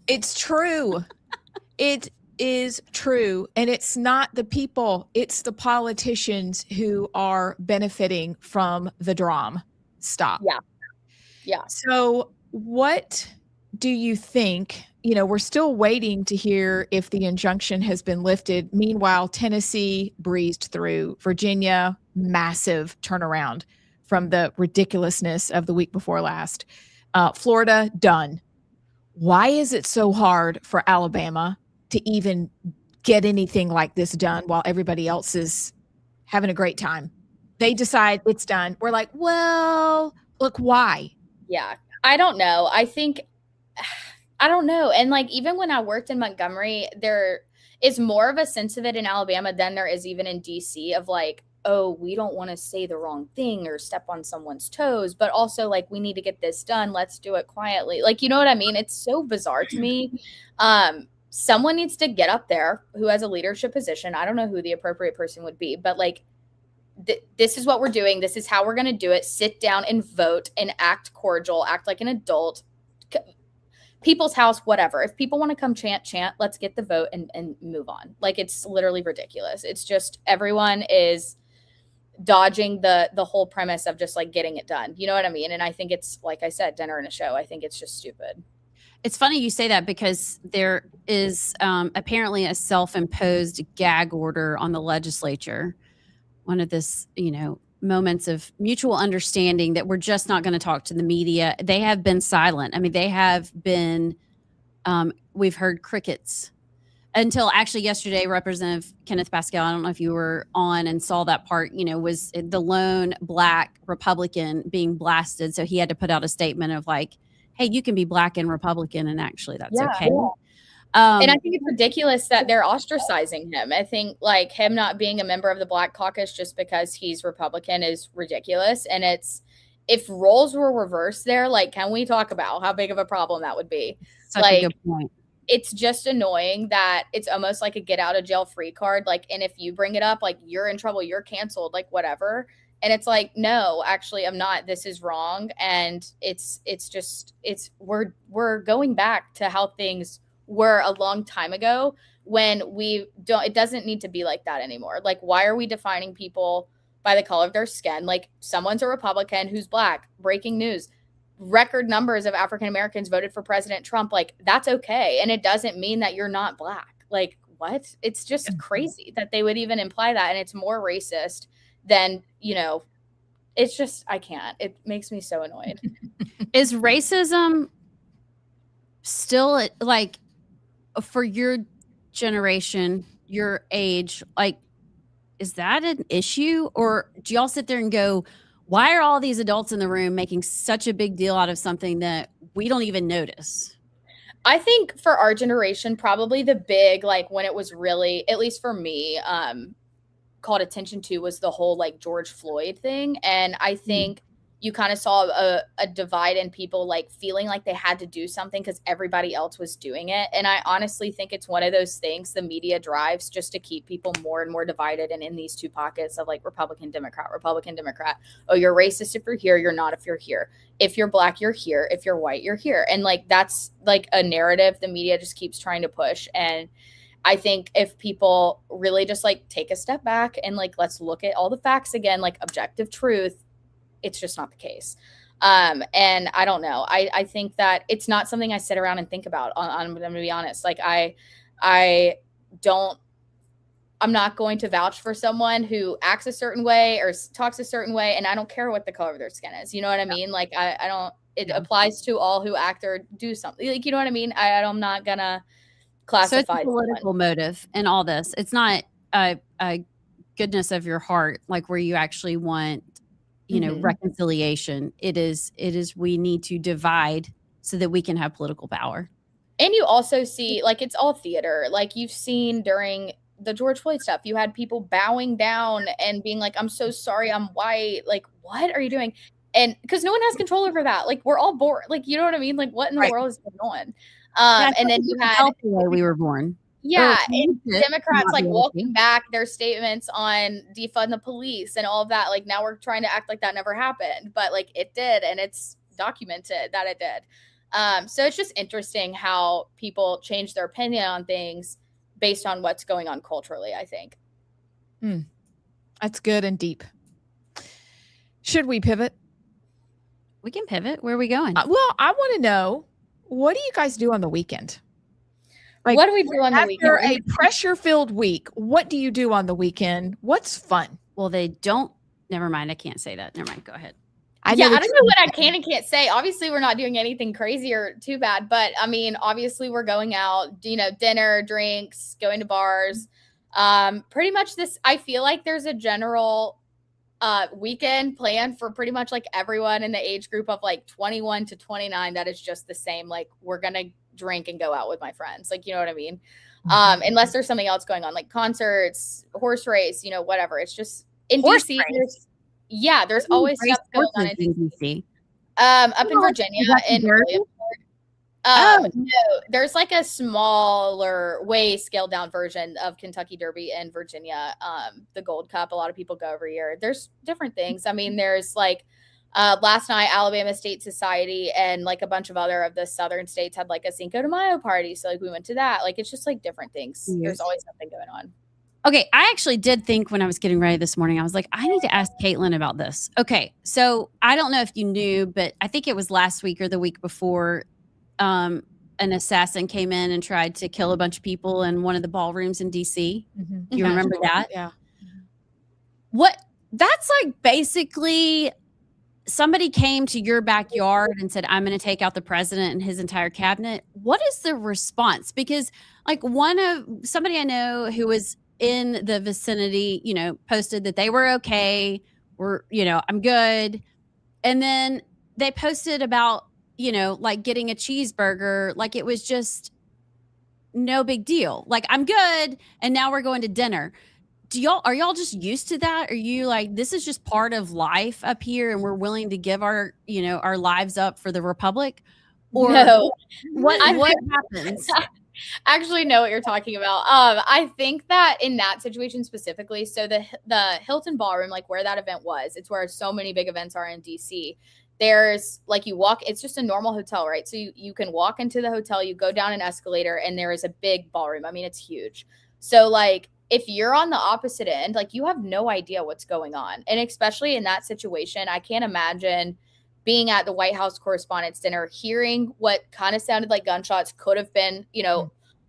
It's true. It is true. And it's not the people, it's the politicians who are benefiting from the drama. Stop. Yeah. So what do you think? We're still waiting to hear if the injunction has been lifted. Meanwhile, Tennessee breezed through. Virginia, massive turnaround from the ridiculousness of the week before last. Florida, done. Why is it so hard for Alabama to even get anything like this done while everybody else is having a great time? They decide it's done. We're like, well, look, why? Yeah. I don't know. I don't know. And like, even when I worked in Montgomery, there is more of a sense of it in Alabama than there is even in DC of like, oh, we don't want to say the wrong thing or step on someone's toes, but also like, we need to get this done. Let's do it quietly. Like, you know what I mean? It's so bizarre to me. Someone needs to get up there who has a leadership position. I don't know who the appropriate person would be, but like, this is what we're doing. This is how we're going to do it. Sit down and vote and act cordial, act like an adult. People's house, whatever. If people want to come chant, let's get the vote and move on. Like, it's literally ridiculous. It's just everyone is dodging the whole premise of just like getting it done. You know what I mean? And I think it's, like I said, dinner and a show. I think it's just stupid. It's funny you say that because there is apparently a self-imposed gag order on the legislature. One of this, moments of mutual understanding that we're just not going to talk to the media. They have been silent. I mean, they have been, we've heard crickets until actually yesterday, Representative Kenneth Pascal, I don't know if you were on and saw that part, was the lone Black Republican being blasted. So he had to put out a statement of like, hey, you can be Black and Republican and actually that's okay. Yeah. And I think it's ridiculous that they're ostracizing him. I think like him not being a member of the Black Caucus just because he's Republican is ridiculous. And if roles were reversed there, like, can we talk about how big of a problem that would be? Such a good point. It's just annoying that it's almost like a get out of jail free card. Like, and if you bring it up, like you're in trouble, you're canceled, like whatever. And it's like, no, actually I'm not, this is wrong. And we're going back to how things were a long time ago when it doesn't need to be like that anymore. Like, why are we defining people by the color of their skin? Like, someone's a Republican who's Black. Breaking news. Record numbers of African Americans voted for President Trump. Like, that's okay. And it doesn't mean that you're not Black. Like, what? It's just crazy that they would even imply that. And it's more racist than, it's just, I can't. It makes me so annoyed. Is racism still like, for your generation, your age, like, is that an issue? Or do y'all sit there and go, why are all these adults in the room making such a big deal out of something that we don't even notice? I think for our generation, probably the big, like when it was really, at least for me, called attention to was the whole like George Floyd thing. And I think you kind of saw a divide in people like feeling like they had to do something because everybody else was doing it. And I honestly think it's one of those things the media drives just to keep people more and more divided and in these two pockets of like Republican, Democrat. Oh, you're racist if you're here. You're not if you're here. If you're Black, you're here. If you're white, you're here. And like that's like a narrative the media just keeps trying to push. And I think if people really just like take a step back and like let's look at all the facts again, like objective truth, it's just not the case. And I don't know. I think that it's not something I sit around and think about. I'm going to be honest. Like I'm not going to vouch for someone who acts a certain way or talks a certain way. And I don't care what the color of their skin is. You know what I mean? Like I don't, it applies to all who act or do something. Like, you know what I mean? I'm not going to classify. So it's a political motive in all this. It's not a goodness of your heart, like where you actually want, reconciliation. It is we need to divide so that we can have political power. And you also see like it's all theater. Like you've seen during the George Floyd stuff, you had people bowing down and being like, I'm so sorry, I'm white. Like, what are you doing? And because no one has control over that. Like we're all born, like, you know what I mean? Like what in the world is going on? And then you had the way we were born. Yeah, and committed to Democrats not like be able to. walking back their statements on defund the police and all of that. Like now we're trying to act like that never happened, but like it did, and it's documented that it did. So it's just interesting how people change their opinion on things based on what's going on culturally, I think. That's good and deep. Should we pivot? We can pivot. Where are we going? Well, I want to know, what do you guys do on the weekend? Like, What do we do on the after weekend? a pressure-filled week, what do you do on the weekend? What's fun? Well, they don't. Never mind. I can't say that. Never mind. Go ahead. I don't what know you're what I saying. can and can't say. Obviously, we're not doing anything crazy or too bad, but I mean, obviously, we're going out, dinner, drinks, going to bars. Pretty much this, I feel like there's a general weekend plan for pretty much like everyone in the age group of like 21 to 29 that is just the same. Like, we're going to drink and go out with my friends. Like, you know what I mean? Unless there's something else going on, like concerts, horse race, whatever. It's just in Horse DC. race? There's always Race stuff going on horses in in DC. up in Virginia Is that in Derby? Williamsburg. No, there's like a smaller, way scaled down version of Kentucky Derby in Virginia. The Gold Cup, a lot of people go every year. There's different things. I mean, there's like last night, Alabama State Society and like a bunch of other of the southern states had like a Cinco de Mayo party. So like we went to that. Like it's just like different things. Yes. There's always something going on. Okay, I actually did think when I was getting ready this morning, I was like, I need to ask Caitlin about this. Okay, so I don't know if you knew, but I think it was last week or the week before, an assassin came in and tried to kill a bunch of people in one of the ballrooms in DC. Mhm. You remember that? Yeah. That's like basically somebody came to your backyard and said, I'm going to take out the president and his entire cabinet. What is the response? Because like somebody I know who was in the vicinity, posted that they were okay. I'm good. And then they posted about, like getting a cheeseburger. Like it was just no big deal. Like I'm good. And now we're going to dinner. Are y'all just used to that? Are you like, this is just part of life up here and we're willing to give our lives up for the Republic? Or No. what happens? I actually know what you're talking about. I think that in that situation specifically, so the Hilton Ballroom, like where that event was, it's where so many big events are in DC. There's like you walk, it's just a normal hotel, right? So you can walk into the hotel, you go down an escalator, and there is a big ballroom. I mean, it's huge. So like if you're on the opposite end, like you have no idea what's going on. And especially in that situation, I can't imagine being at the White House Correspondents' Dinner, hearing what kind of sounded like gunshots, could have been,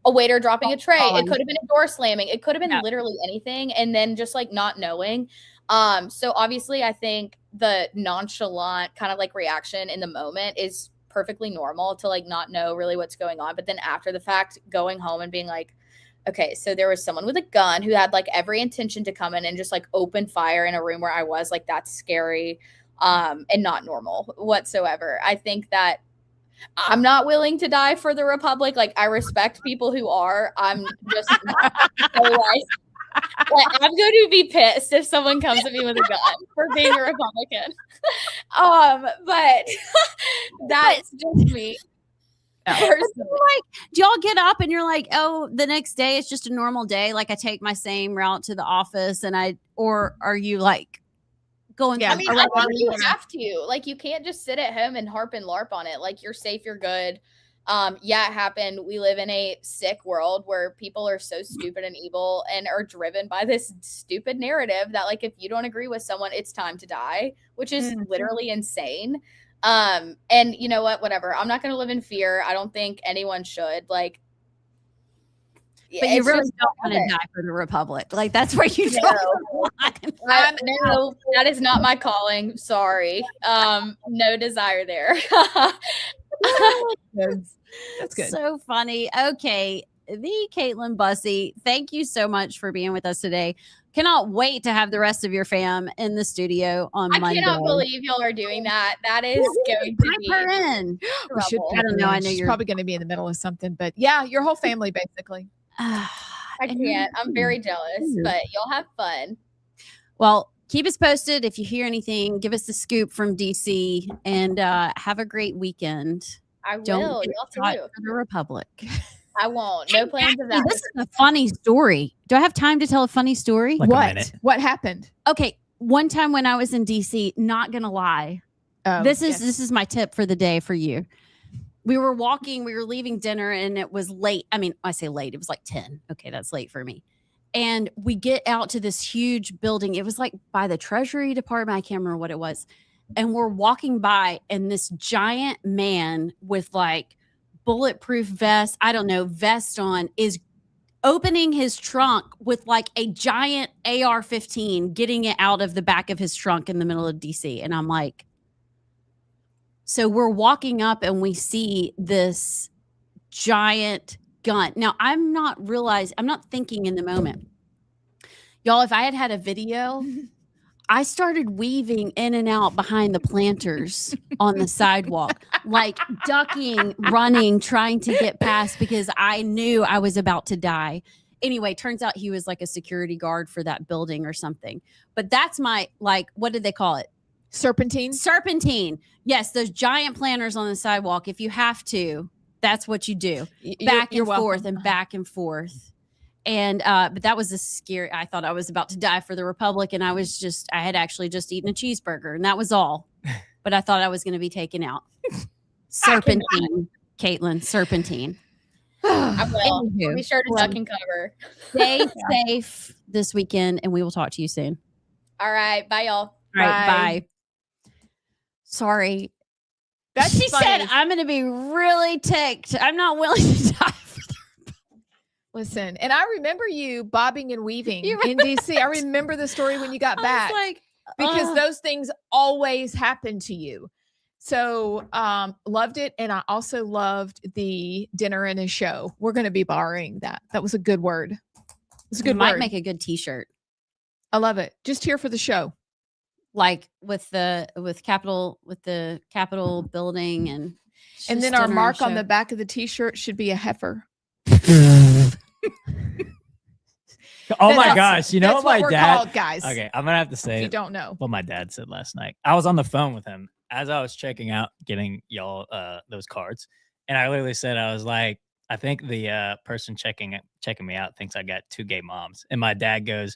a waiter dropping a tray. It could have been a door slamming. It could have been literally anything. And then just like not knowing. So obviously I think the nonchalant kind of like reaction in the moment is perfectly normal to like not know really what's going on. But then after the fact, going home and being like, okay, so there was someone with a gun who had like every intention to come in and just like open fire in a room where I was, like, that's scary. And not normal whatsoever. I think that I'm not willing to die for the Republic. Like, I respect people who are. I'm just so like I'm going to be pissed if someone comes at me with a gun for being a Republican. But that's just me. Personally. Like, do y'all get up and you're like, oh, the next day it's just a normal day? Like I take my same route to the office or are you like going? Yeah, I mean, I think you have to. Like, you can't just sit at home and harp and LARP on it. Like, you're safe, you're good. Yeah, it happened. We live in a sick world where people are so stupid and evil and are driven by this stupid narrative that, like, if you don't agree with someone, it's time to die, which is literally insane. And you know what? Whatever. I'm not going to live in fear. I don't think anyone should. Like, but you really don't want to die for the Republic. Like, that's where you no, that is not my calling. Sorry. No desire there. That's good. So funny. Okay. The Caitlin Bussey, thank you so much for being with us today. Cannot wait to have the rest of your fam in the studio on Monday. I cannot believe y'all are doing that. That is going to be her in. We should, I don't know. I know she's you're probably going to be in the middle of something, but yeah, your whole family basically. I can't. I'm very jealous, but y'all have fun. Well, keep us posted. If you hear anything, give us the scoop from DC and have a great weekend. I will. Don't get Y'all caught too. for the Republic. I won't. No plans of Hey, that. this is a funny story. Do I have time to tell a funny story? Like a minute. What happened? Okay, one time when I was in DC, not gonna lie, this is my tip for the day for you. We were leaving dinner, and it was late. I mean, I say late, it was like 10. Okay, that's late for me. And we get out to this huge building. It was like by the Treasury Department. I can't remember what it was. And we're walking by, and this giant man with like bulletproof vest, I don't know, vest on, is opening his trunk with like a giant AR-15, getting it out of the back of his trunk in the middle of DC. And I'm like, so we're walking up and we see this giant gun. Now, I'm not thinking in the moment. Y'all, if I had had a video, I started weaving in and out behind the planters on the sidewalk, like ducking, running, trying to get past because I knew I was about to die. Anyway, turns out he was like a security guard for that building or something. But that's my, like, what did they call it? Serpentine? Serpentine. Yes, those giant planters on the sidewalk. If you have to, that's what you do. Back and forth and back and forth. And but that was a scary. I thought I was about to die for the Republic, and I had actually just eaten a cheeseburger, and that was all. But I thought I was going to be taken out. Serpentine, Caitlin, serpentine. I will. Anywho, Be sure to duck and cover. Stay safe this weekend, and we will talk to you soon. All right. Bye, y'all. All right, Bye. bye. Sorry. That's She funny. said, I'm going to be really ticked. I'm not willing to die. Listen, and I remember you bobbing and weaving You in DC. I remember the story when you got back I was like, because those things always happen to you. So loved it. And I also loved the dinner and a show. We're going to be borrowing that. That was a good word. It's a good might word. make a good t-shirt. I love it. Just here for the show. Like with the Capitol building and And then our mark on the back of the t-shirt should be a heifer. Oh my That's- gosh. You know That's what my we're dad. called, guys. Okay, I'm gonna have to If say you don't know. what my dad said last night. I was on the phone with him as I was checking out, getting y'all those cards, and I literally said, I was like, I think the person checking me out thinks I got 2 gay moms, and my dad goes,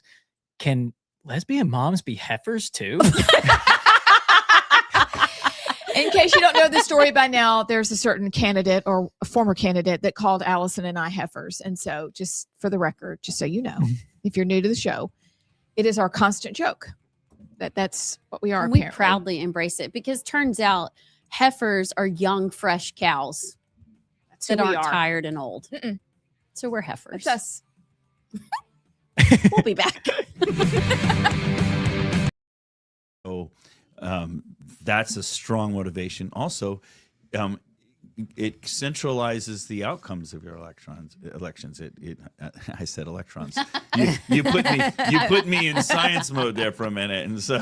"Can lesbian moms be heifers too?" In case you don't know the story by now, there's a certain candidate or a former candidate that called Allison and I heifers. And so just for the record, just so you know, if you're new to the show, it is our constant joke that's what we are. And we apparently. proudly embrace it because turns out heifers are young, fresh cows That's who that we aren't are. tired and old. Mm-mm. So we're heifers. That's us. We'll be back. So that's a strong motivation. Also, it centralizes the outcomes of your elections. I said electrons. You put me in science mode there for a minute, and so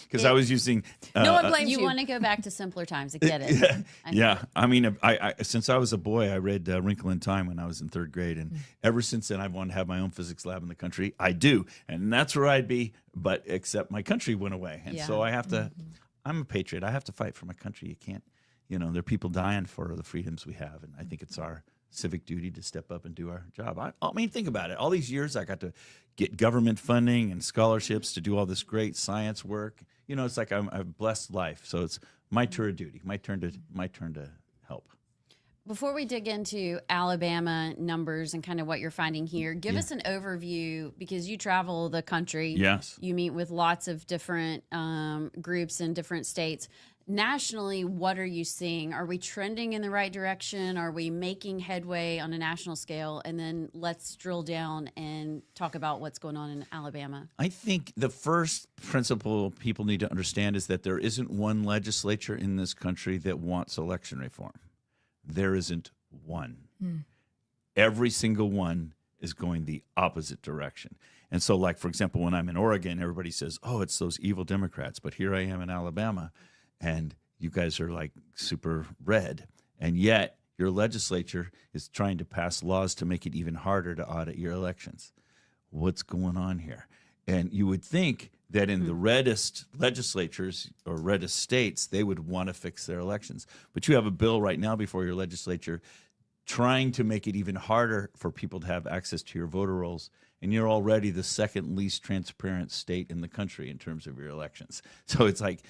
because I was using. No one blames you. You want to go back to simpler times. I get it. Yeah, I know. yeah. I mean, I since I was a boy, I read Wrinkle in Time when I was in 3rd grade, and ever since then, I've wanted to have my own physics lab in the country. I do, and that's where I'd be. But except my country went away, and so I have to. I'm a patriot. I have to fight for my country. You can't. There are people dying for the freedoms we have, and I think it's our civic duty to step up and do our job. I mean, think about it. All these years, I got to get government funding and scholarships to do all this great science work. It's like I'm a blessed life. So it's my turn of duty, my turn to help. Before we dig into Alabama numbers and kind of what you're finding here, give us an overview because you travel the country. Yes. You meet with lots of different groups in different states. Nationally, what are you seeing? Are we trending in the right direction? Are we making headway on a national scale? And then let's drill down and talk about what's going on in Alabama. I think the first principle people need to understand is that there isn't one legislature in this country that wants election reform. There isn't one. Every single one is going the opposite direction. And so, like, for example, when I'm in Oregon, everybody says, oh, it's those evil Democrats. But here I am in Alabama, and you guys are like super red. And yet your legislature is trying to pass laws to make it even harder to audit your elections. What's going on here? And you would think that in the reddest legislatures or reddest states, they would want to fix their elections. But you have a bill right now before your legislature trying to make it even harder for people to have access to your voter rolls. And you're already the second least transparent state in the country in terms of your elections. So it's like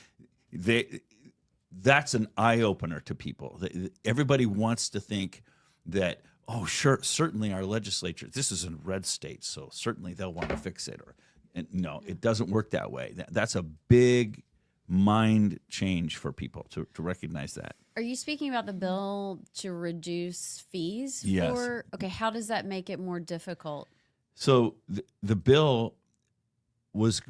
that's an eye opener to people. Everybody wants to think that, oh, sure, certainly our legislature, this is a red state, so certainly they'll want to fix it. And no, it doesn't work that way. That's a big mind change for people to recognize that. Are you speaking about the bill to reduce fees? Yes. Okay, how does that make it more difficult? So the bill was,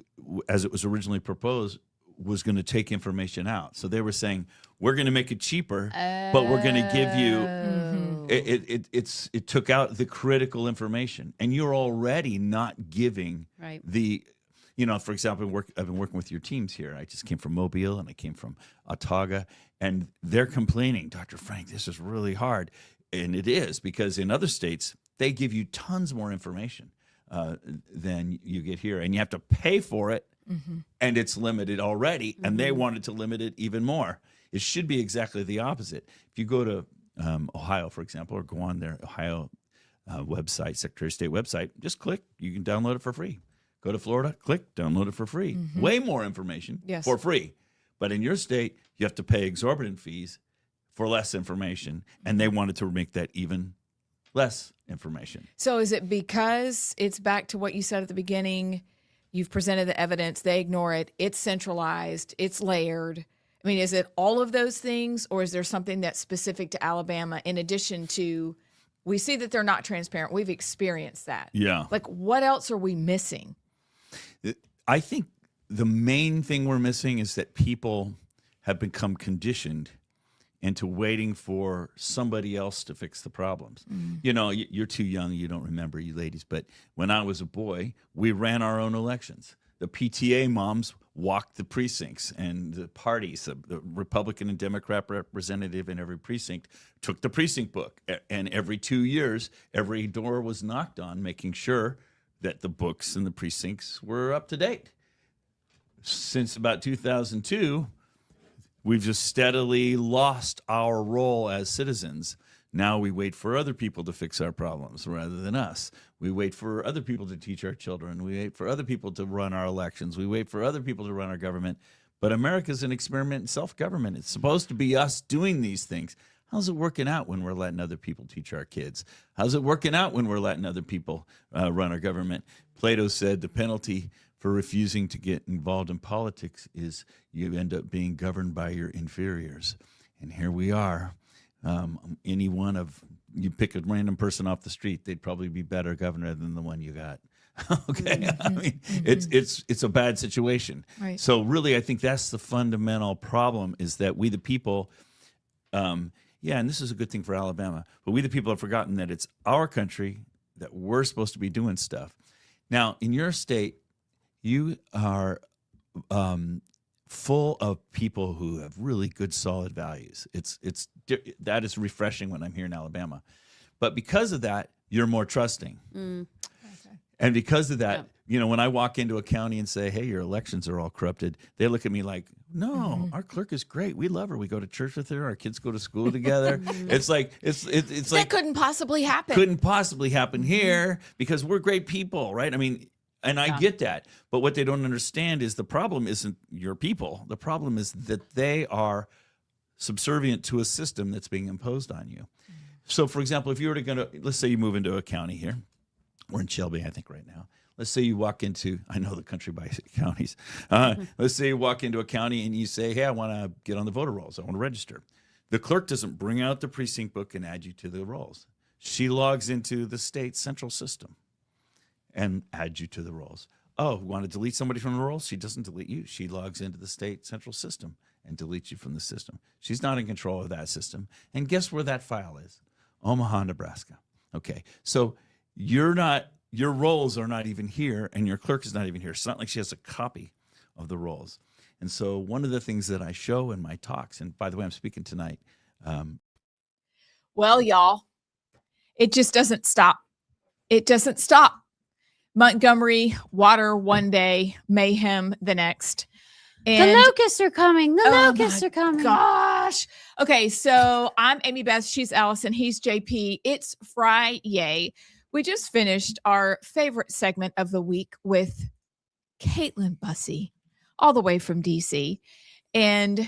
as it was originally proposed, was going to take information out. So they were saying, we're going to make it cheaper, but we're going to give you, it took out the critical information. And you're already not giving Right. the, for example, I've been working with your teams here. I just came from Mobile and I came from Ottawa, and they're complaining, Dr. Frank, this is really hard. And it is, because in other states, they give you tons more information than you get here. And you have to pay for it. And it's limited already, and they wanted to limit it even more. It should be exactly the opposite. If you go to Ohio, for example, or go on their Ohio website, Secretary of State website, just click. You can download it for free. Go to Florida, click, download it for free. Way more information for free. But in your state, you have to pay exorbitant fees for less information, and they wanted to make that even less information. So is it because it's back to what you said at the beginning? You've presented the evidence, they ignore it, it's centralized, it's layered. I mean, is it all of those things, or is there something that's specific to Alabama in addition to, we see that they're not transparent. We've experienced that. Yeah. Like, what else are we missing? I think the main thing we're missing is that people have become conditioned into waiting for somebody else to fix the problems. You're too young, you don't remember, you ladies, but when I was a boy, we ran our own elections. The PTA moms walked the precincts, and the parties, the Republican and Democrat representative in every precinct, took the precinct book. And every 2 years, every door was knocked on, making sure that the books and the precincts were up to date. Since about 2002, we've just steadily lost our role as citizens. Now we wait for other people to fix our problems rather than us. We wait for other people to teach our children. We wait for other people to run our elections. We wait for other people to run our government. But America's an experiment in self-government. It's supposed to be us doing these things. How's it working out when we're letting other people teach our kids? How's it working out when we're letting other people run our government? Plato said the penalty for refusing to get involved in politics is you end up being governed by your inferiors. And here we are. You pick a random person off the street, they'd probably be better governor than the one you got. Okay. I mean, it's a bad situation. Right. So really, I think that's the fundamental problem, is that we the people, and this is a good thing for Alabama, but we the people have forgotten that it's our country, that we're supposed to be doing stuff. Now, in your state, you are full of people who have really good, solid values. That is refreshing when I'm here in Alabama. But because of that, you're more trusting. Okay. And because of that, when I walk into a county and say, hey, your elections are all corrupted, they look at me like, no, our clerk is great. We love her. We go to church with her. Our kids go to school together. It's like That couldn't possibly happen. Couldn't possibly happen here because we're great people, right? I mean, and I get that. But what they don't understand is the problem isn't your people. The problem is that they are subservient to a system that's being imposed on you. So, for example, if you were let's say you move into a county here. We're in Shelby, I think, right now. Let's say you walk into, I know the country by counties. Let's say you walk into a county and you say, hey, I want to get on the voter rolls. I want to register. The clerk doesn't bring out the precinct book and add you to the rolls. She logs into the state central system and adds you to the rolls. Oh, want to delete somebody from the rolls? She doesn't delete you. She logs into the state central system and deletes you from the system. She's not in control of that system. And guess where that file is? Omaha, Nebraska. Okay, so your rolls are not even here, and your clerk is not even here. It's not like she has a copy of the rolls. And so one of the things that I show in my talks, and by the way, I'm speaking tonight. Well, y'all, it just doesn't stop. It doesn't stop. Montgomery, water one day, mayhem the next. The And locusts are coming. The Oh locusts my are coming. gosh. Okay, so I'm Amy Beth. She's Allison. He's JP. It's Friday. We just finished our favorite segment of the week with Caitlin Bussey, all the way from DC. And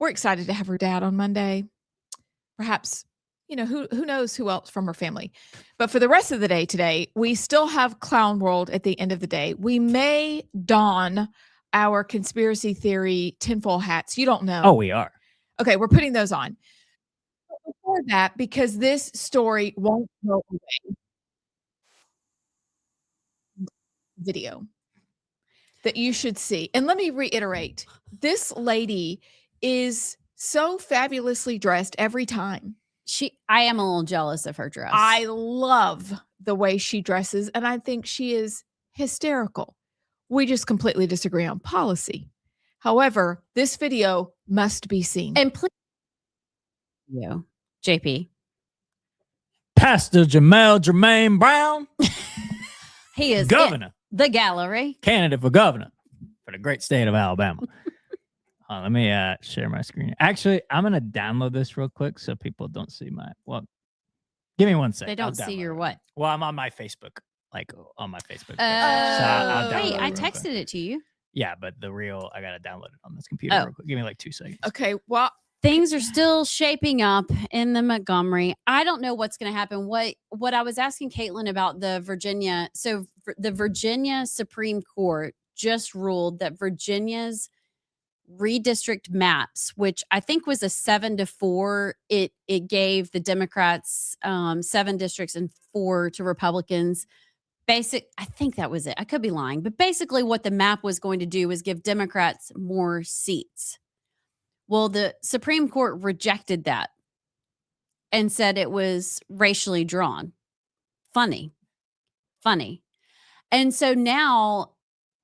we're excited to have her dad on Monday. Perhaps, who knows who else from her family. But for the rest of the day today, we still have Clown World at the end of the day. We may don our conspiracy theory tinfoil hats. You don't know. Oh, we are. Okay, we're putting those on. But before that, because this story won't go away, video that you should see. And let me reiterate, this lady is so fabulously dressed every time. I am a little jealous of her dress. I love the way she dresses, and I think she is hysterical. We just completely disagree on policy. However, this video must be seen. And please, JP. Pastor Jermaine Brown, He is governor, the gallery. candidate for governor for the great state of Alabama. Let me share my screen. Actually, I'm going to download this real quick so people don't see well, give me 1 second. They don't see your what? Well, I'm on my Facebook, on my Facebook. page. Wait, download I it real quick. texted it to you. Yeah, but I got to download it on this computer real quick. Give me 2 seconds. Okay, well, Things are still shaping up in the Montgomery. I don't know what's going to happen. What I was asking Caitlin about the Virginia. So the Virginia Supreme Court just ruled that Virginia's redistrict maps, which I think was a 7-4, it gave the Democrats 7 districts and 4 to Republicans. I think that was it. I could be lying, but basically what the map was going to do was give Democrats more seats. Well, the Supreme Court rejected that and said it was racially drawn. Funny. And so now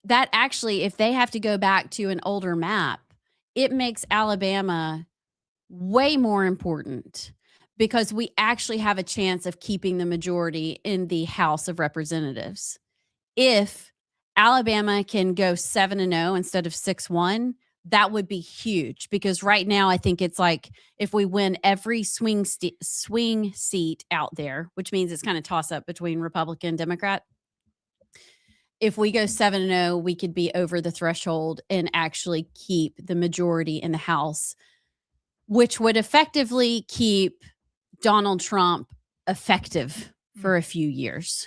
that actually, if they have to go back to an older map, it makes Alabama way more important because we actually have a chance of keeping the majority in the House of Representatives. If Alabama can go 7-0 instead of 6-1, that would be huge because right now I think it's like if we win every swing seat out there, which means it's kind of toss up between Republican and Democrat. If we go 7-0, we could be over the threshold and actually keep the majority in the House, which would effectively keep Donald Trump effective for a few years,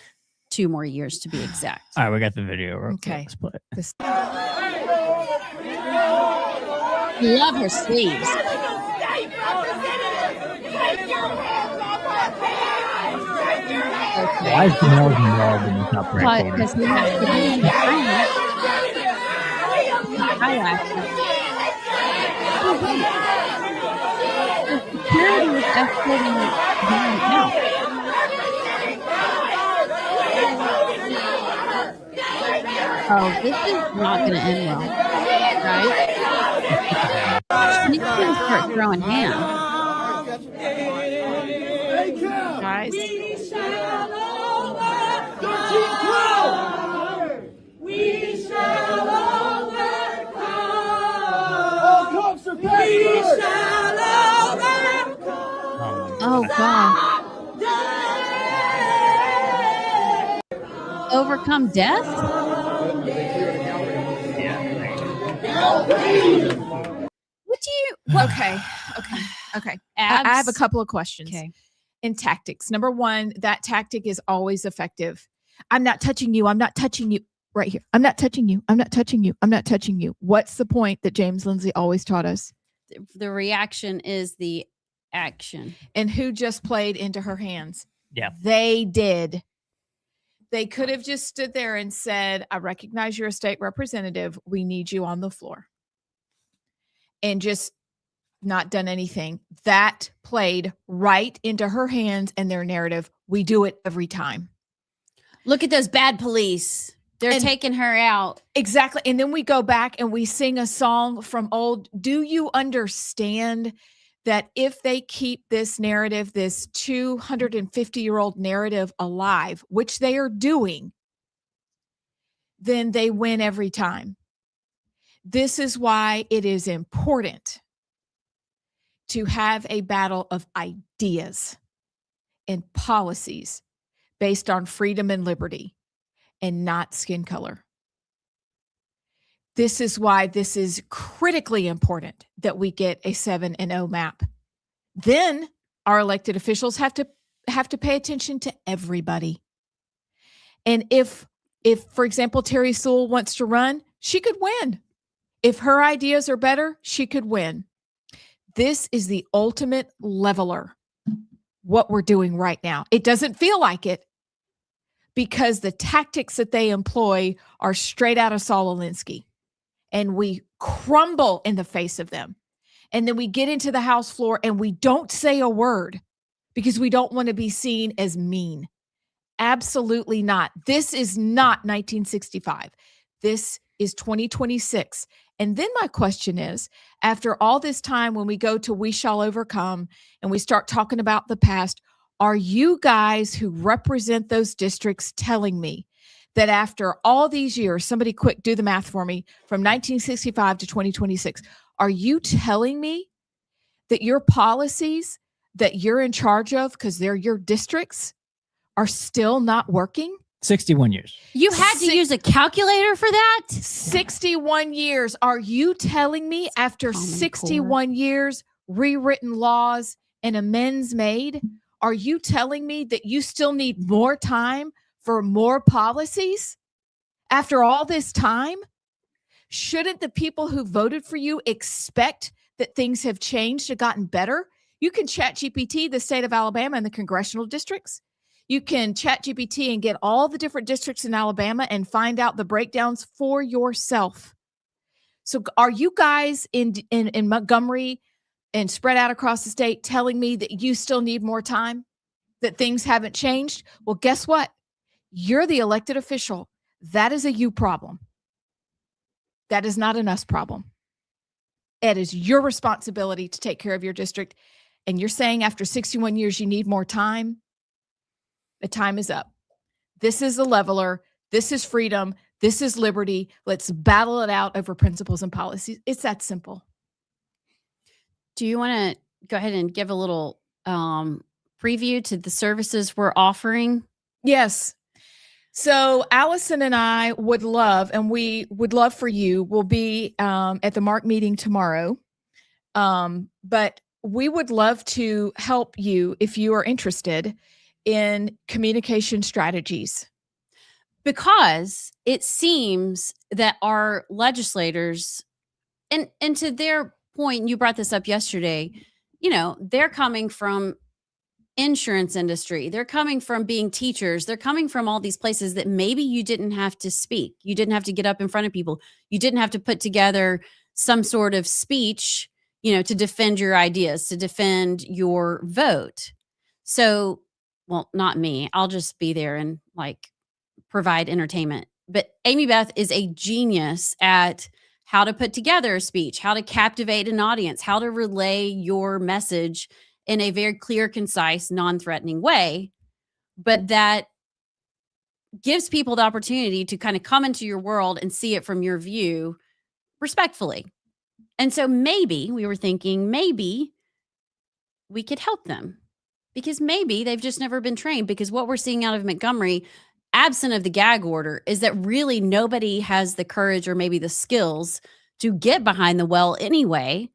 2 more years to be exact. All right, we got the video. Real quick. Okay. Let's play it. Love her sleeves. Why is Janelle involved in the top right corner? Because he has to be in the eyelashes. Security is escorting him out. Oh, this is not going to end well, right? He's going to start throwing hands. guys. Oh, God. Overcome death? What do you... What? Okay. I have a couple of questions. Okay. In tactics. Number one, that tactic is always effective. I'm not touching you. I'm not touching you. Right here. I'm not touching you. I'm not touching you. I'm not touching you. What's the point that James Lindsay always taught us? The reaction is the action. And who just played into her hands? Yeah. They did. They could have just stood there and said, I recognize you're a state representative. We need you on the floor. And just not done anything. That played right into her hands and their narrative. We do it every time. Look at those bad police. They're taking her out. Exactly. And then we go back and we sing a song from old. Do you understand that if they keep this narrative, this 250-year-old narrative alive, which they are doing, then they win every time? This is why it is important to have a battle of ideas and policies based on freedom and liberty and not skin color. This is why this is critically important that we get a 7-0 map. Then our elected officials have to pay attention to everybody. And if for example Terry Sewell wants to run, she could win. If her ideas are better, she could win. This is the ultimate leveler, what we're doing right now. It doesn't feel like it because the tactics that they employ are straight out of Saul Alinsky, and we crumble in the face of them. And then we get into the House floor and we don't say a word because we don't want to be seen as mean. Absolutely not. This is not 1965. This is 2026. And then my question is, after all this time, when we go to We Shall Overcome and we start talking about the past, are you guys who represent those districts telling me that after all these years, somebody quick, do the math for me, from 1965 to 2026, are you telling me that your policies that you're in charge of, because they're your districts, are still not working? 61 years. You had to use a calculator for that? 61 years. Are you telling me after Common 61 years, rewritten laws and amends made, are you telling me that you still need more time for more policies after all this time? Shouldn't the people who voted for you expect that things have changed and gotten better? You can chat GPT the state of Alabama and the congressional districts. You can chat GPT and get all the different districts in Alabama and find out the breakdowns for yourself. So are you guys in Montgomery and spread out across the state telling me that you still need more time, that things haven't changed? Well, guess what? You're the elected official. That is a you problem. That is not an us problem. It is your responsibility to take care of your district. And you're saying after 61 years, you need more time. The time is up. This is the leveler. This is freedom. This is liberty. Let's battle it out over principles and policies. It's that simple. Do you want to go ahead and give a little preview to the services we're offering? Yes. So Allison and I would love, and we would love for you, we'll be at the Mark meeting tomorrow. But we would love to help you if you are interested in communication strategies. Because it seems that our legislators, and to their point, you brought this up yesterday, you know, they're coming from insurance industry. They're coming from being teachers. They're coming from all these places that maybe you didn't have to speak. You didn't have to get up in front of people. You didn't have to put together some sort of speech, you know, to defend your ideas, to defend your vote. So, well, not me. I'll just be there and like provide entertainment. But Amy Beth is a genius at how to put together a speech, how to captivate an audience, how to relay your message in a very clear, concise, non-threatening way, but that gives people the opportunity to kind of come into your world and see it from your view respectfully. And so maybe we were thinking, maybe we could help them because maybe they've just never been trained, because what we're seeing out of Montgomery, absent of the gag order, is that really nobody has the courage or maybe the skills to get behind the well anyway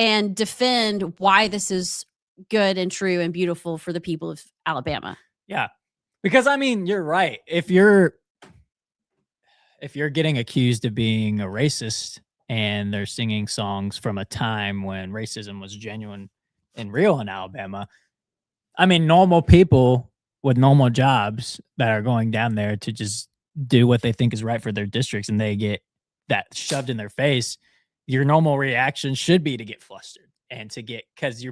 and defend why this is good and true and beautiful for the people of Alabama. Yeah. Because I mean, you're right. If you're getting accused of being a racist and they're singing songs from a time when racism was genuine and real in Alabama, I mean, normal people with normal jobs that are going down there to just do what they think is right for their districts and they get that shoved in their face, your normal reaction should be to get flustered and to get, because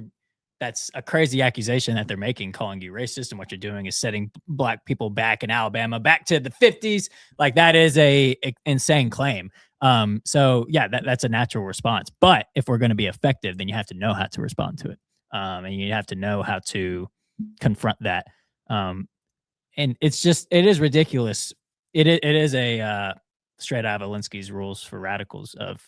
that's a crazy accusation that they're making, calling you racist, and what you're doing is setting black people back in Alabama back to the 50s. Like, that is a insane claim. So yeah, that's a natural response. But if we're going to be effective, then you have to know how to respond to it. And you have to know how to confront that. And it is ridiculous. It is a straight out of Alinsky's rules for radicals of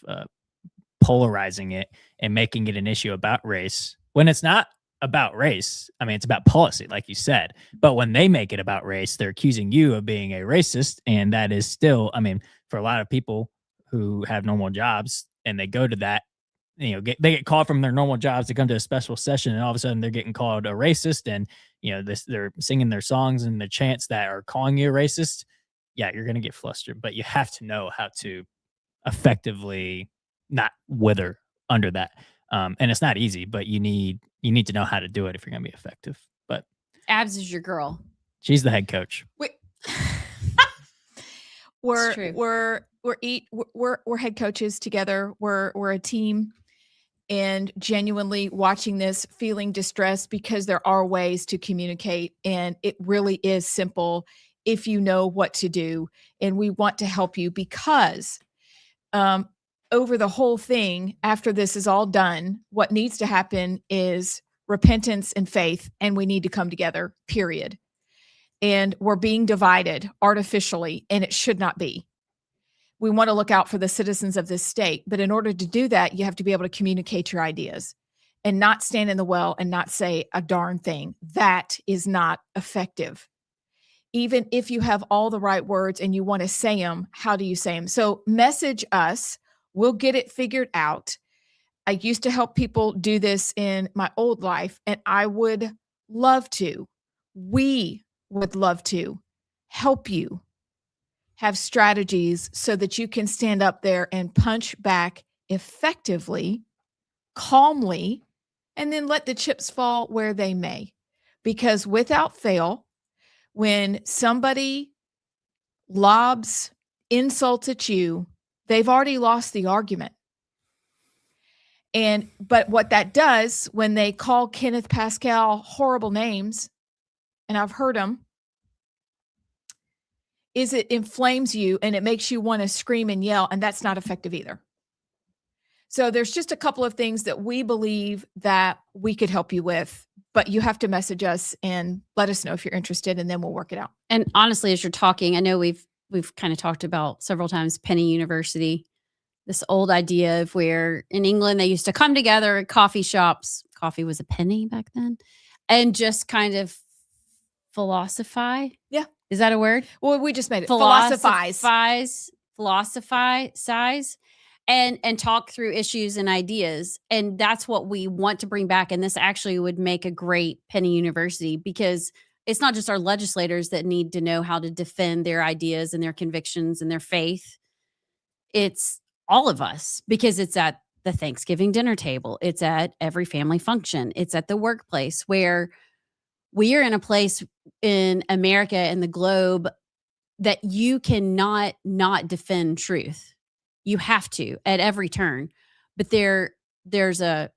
polarizing it and making it an issue about race when it's not about race. I mean, it's about policy, like you said. But when they make it about race, they're accusing you of being a racist. And that is still, I mean, for a lot of people who have normal jobs and they go to that, they get called from their normal jobs to come to a special session, and all of a sudden they're getting called a racist, and they're singing their songs and the chants that are calling you a racist. Yeah, you're gonna get flustered, but you have to know how to effectively not wither under that. And it's not easy, but you need to know how to do it if you're gonna be effective. But Abs is your girl. she's the head coach. Wait. true. We're head coaches together. We're a team, and genuinely watching this, feeling distressed because there are ways to communicate, and it really is simple if you know what to do. And we want to help you because over the whole thing, after this is all done, what needs to happen is repentance and faith, and we need to come together, period. And we're being divided artificially, and it should not be. We want to look out for the citizens of this state, but in order to do that, you have to be able to communicate your ideas and not stand in the well and not say a darn thing. That is not effective. Even if you have all the right words and you want to say them, how do you say them? So message us. We'll get it figured out. I used to help people do this in my old life, and I would love to. We would love to help you have strategies so that you can stand up there and punch back effectively, calmly, and then let the chips fall where they may. Because without fail, when somebody lobs insults at you, they've already lost the argument. But what that does when they call Kenneth Pascal horrible names, and I've heard them, is it inflames you and it makes you want to scream and yell, and that's not effective either. So there's just a couple of things that we believe that we could help you with, but you have to message us and let us know if you're interested, and then we'll work it out. And honestly, as you're talking, I know we've kind of talked about several times Penny University, this old idea of where in England they used to come together at coffee shops. Coffee was a penny back then, and just kind of philosophize. Yeah. Is that a word? Well, we just made it. Philosophize and talk through issues and ideas. And that's what we want to bring back. And this actually would make a great Penny University, because it's not just our legislators that need to know how to defend their ideas and their convictions and their faith. It's all of us, because it's at the Thanksgiving dinner table. It's at every family function. It's at the workplace, where we are in a place in America and the globe that you cannot not defend truth. You have to at every turn. But there's an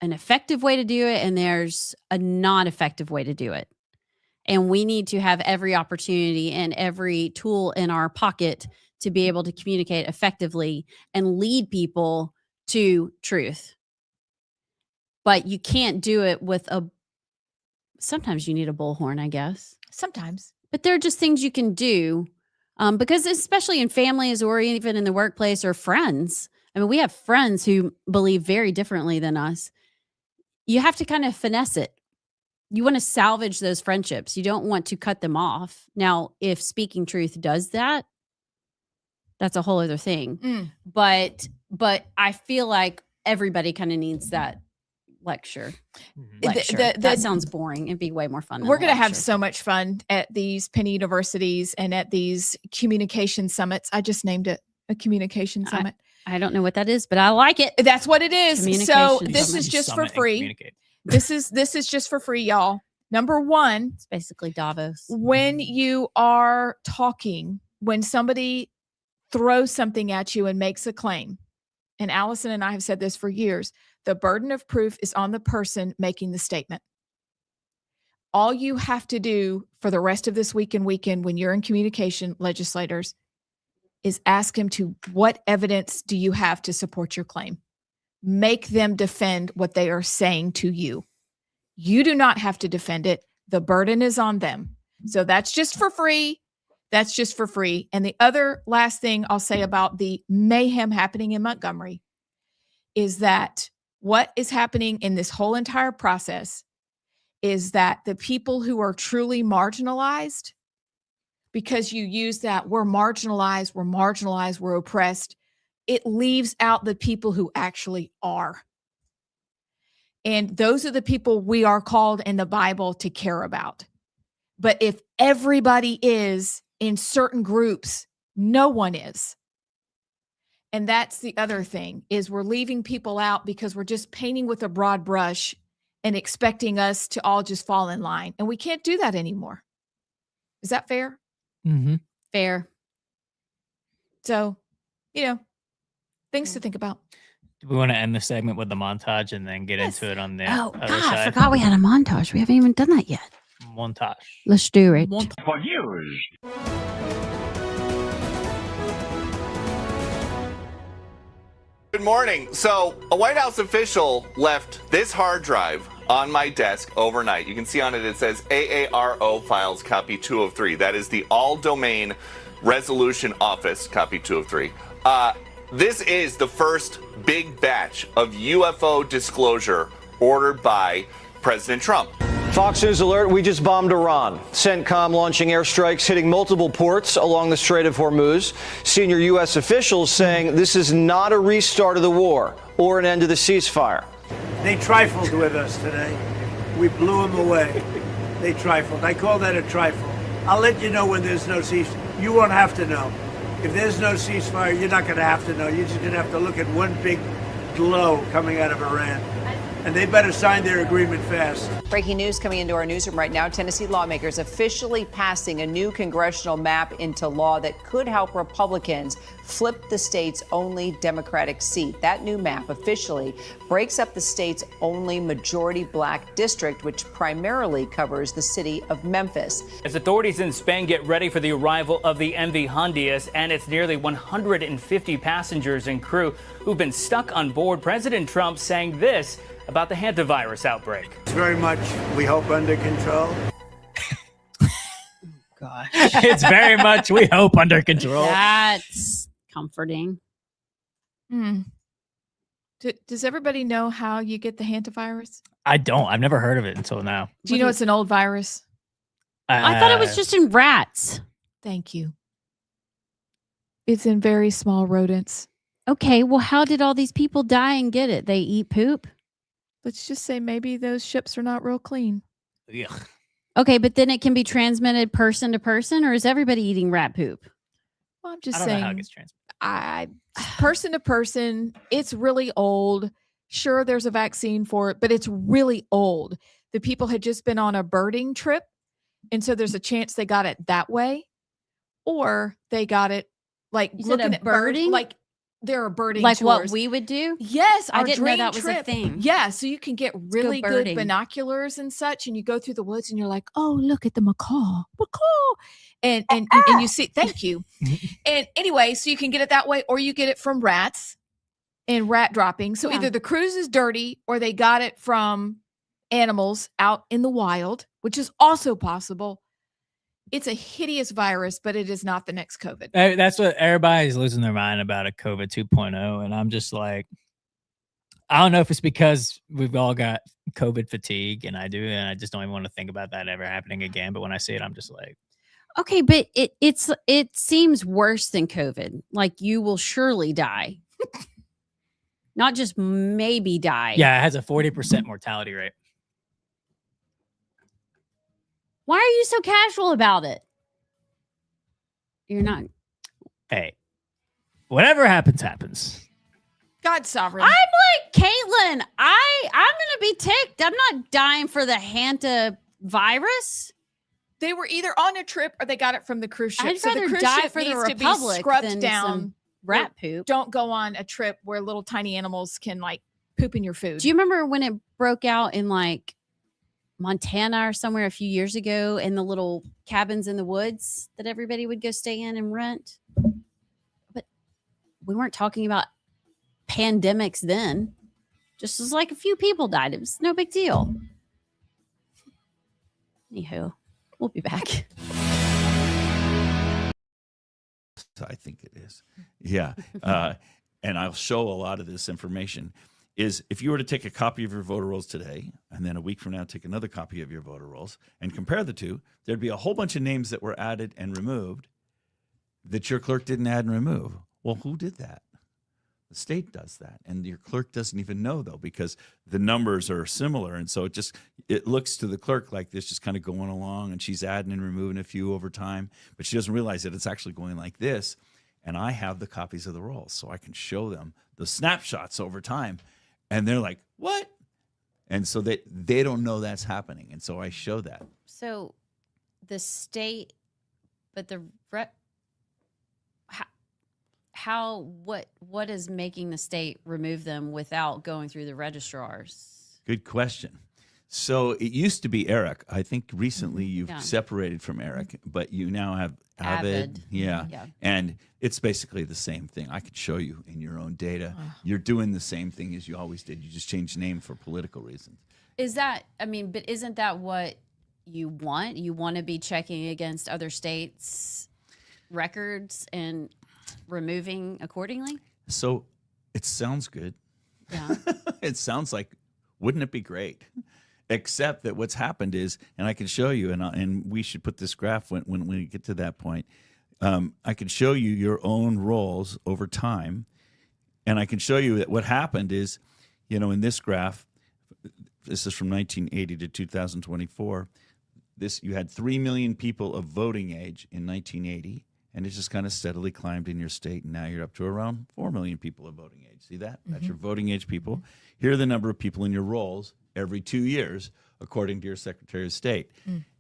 effective way to do it, and there's a non-effective way to do it. And we need to have every opportunity and every tool in our pocket to be able to communicate effectively and lead people to truth. But you can't do it with sometimes you need a bullhorn, I guess. Sometimes. But there are just things you can do, because especially in families or even in the workplace or friends. I mean, we have friends who believe very differently than us. You have to kind of finesse it. You want to salvage those friendships. You don't want to cut them off. Now, if speaking truth does that, that's a whole other thing. But I feel like everybody kind of needs that lecture. That sounds boring. It'd be way more fun. We're going to have so much fun at these Penny Universities and at these communication summits. I just named it a communication summit. I don't know what that is, but I like it. That's what it is. So this summit. is just for free. This is just for free, y'all. Number one, it's basically Davos. When you are talking, when somebody throws something at you and makes a claim, and Allison and I have said this for years, the burden of proof is on the person making the statement. All you have to do for the rest of this week and weekend when you're in communication, legislators, is ask them to, what evidence do you have to support your claim? Make them defend what they are saying to you. You do not have to defend it. The burden is on them. So that's just for free. That's just for free. And the other last thing I'll say about the mayhem happening in Montgomery is that what is happening in this whole entire process is that the people who are truly marginalized, because you use that we're marginalized, we're oppressed, it leaves out the people who actually are. And those are the people we are called in the Bible to care about. But if everybody is in certain groups, no one is. And that's the other thing, is we're leaving people out because we're just painting with a broad brush and expecting us to all just fall in line. And we can't do that anymore. Is that fair? Mm-hmm. Fair. So, things to think about. Do we want to end the segment with the montage and then get Yes. into it on the Oh, other God, I side? forgot we had a montage. We haven't even done that yet. Montage. Let's do it. Good morning. So, a White House official left this hard drive on my desk overnight. You can see on it, it says AARO files copy 203. That is the All Domain Resolution Office copy 203. This is the first big batch of UFO disclosure ordered by President Trump. Fox News alert, we just bombed Iran. CENTCOM launching airstrikes hitting multiple ports along the Strait of Hormuz. Senior U.S. officials saying this is not a restart of the war or an end to the ceasefire. They trifled with us today. We blew them away. They trifled. I call that a trifle. I'll let you know when there's no ceasefire. You won't have to know. If there's no ceasefire, you're not going to have to know. You're just going to have to look at one big glow coming out of Iran. And they better sign their agreement fast. Breaking news coming into our newsroom right now. Tennessee lawmakers officially passing a new congressional map into law that could help Republicans flip the state's only Democratic seat. That new map officially breaks up the state's only majority black district, which primarily covers the city of Memphis. As authorities in Spain get ready for the arrival of the MV Hondias and its nearly 150 passengers and crew who've been stuck on board, President Trump saying this about the hantavirus outbreak. It's very much, we hope, under control. Gosh. It's very much, we hope, under control. That's comforting. Does everybody know how you get the hantavirus? I don't. I've never heard of it until now. Do you know it's an old virus? I thought it was just in rats. Thank you. It's in very small rodents. Okay, well, how did all these people die and get it? They eat poop? Let's just say maybe those ships are not real clean. Ugh. Okay, but then it can be transmitted person to person, or is everybody eating rat poop? Well, I'm just I don't know how it saying, gets transmitted. person to person, it's really old. Sure, there's a vaccine for it, but it's really old. The people had just been on a birding trip, and so there's a chance they got it that way, or they got it like You said looking a at birds, birding? like there are birding Like what tours. we would do? Yes, I our didn't know dream that was a trip. thing. Yeah, so you can get really good birding. binoculars and such, and you go through the woods, and you're like, "Oh, look at the macaw, and you see." Thank you. And anyway, so you can get it that way, or you get it from rats and rat dropping. So Yeah. either the cruise is dirty, or they got it from animals out in the wild, which is also possible. It's a hideous virus, but it is not the next COVID. That's what everybody's losing their mind about, a COVID 2.0. And I'm just like, I don't know if it's because we've all got COVID fatigue, and I do, and I just don't even want to think about that ever happening again. But when I see it, I'm just like, Okay, but it seems worse than COVID. Like you will surely die. Not just maybe die. yeah, it has a 40% mortality rate. Why are you so casual about it? You're not. Hey, whatever happens, happens. God's sovereign. I'm like Caitlin. I'm gonna be ticked. I'm not dying for the Hanta virus. They were either on a trip or they got it from the cruise ship. I'd So the rather cruise die ship for the needs to be Republic scrubbed than down. some rat poop. Don't go on a trip where little tiny animals can like poop in your food. Do you remember when it broke out in like Montana or somewhere a few years ago, and the little cabins in the woods that everybody would go stay in and rent? But we weren't talking about pandemics then. Just as like a few people died. It was no big deal. Anywho, we'll be back. I think it is. Yeah. And I'll show a lot of this information. Is if you were to take a copy of your voter rolls today, and then a week from now take another copy of your voter rolls and compare the two, there'd be a whole bunch of names that were added and removed that your clerk didn't add and remove. Well, who did that? The state does that, and your clerk doesn't even know, though, because the numbers are similar, and so it looks to the clerk like this, just kind of going along, and she's adding and removing a few over time, but she doesn't realize that it's actually going like this. And I have the copies of the rolls, so I can show them the snapshots over time, and they're like, "What?" And so they don't know that's happening, and so I show that. So, the state, but the what is making the state remove them without going through the registrars? Good question. So it used to be Eric. I think recently you've separated from Eric, but you now have Avid. Yeah. And it's basically the same thing. I could show you in your own data. You're doing the same thing as you always did. You just changed name for political reasons. Is that, but isn't that what you want? You want to be checking against other states' records and removing accordingly? So it sounds good. Yeah. It sounds like, wouldn't it be great? Except that what's happened is, and I can show you, and we should put this graph when we get to that point. I can show you your own rolls over time, and I can show you that what happened is, in this graph, this is from 1980 to 2024. You had 3 million people of voting age in 1980, and it's just kind of steadily climbed in your state, and now you're up to around 4 million people of voting age. See that? That's your voting age people. Here are the number of people in your rolls every 2 years, according to your Secretary of State.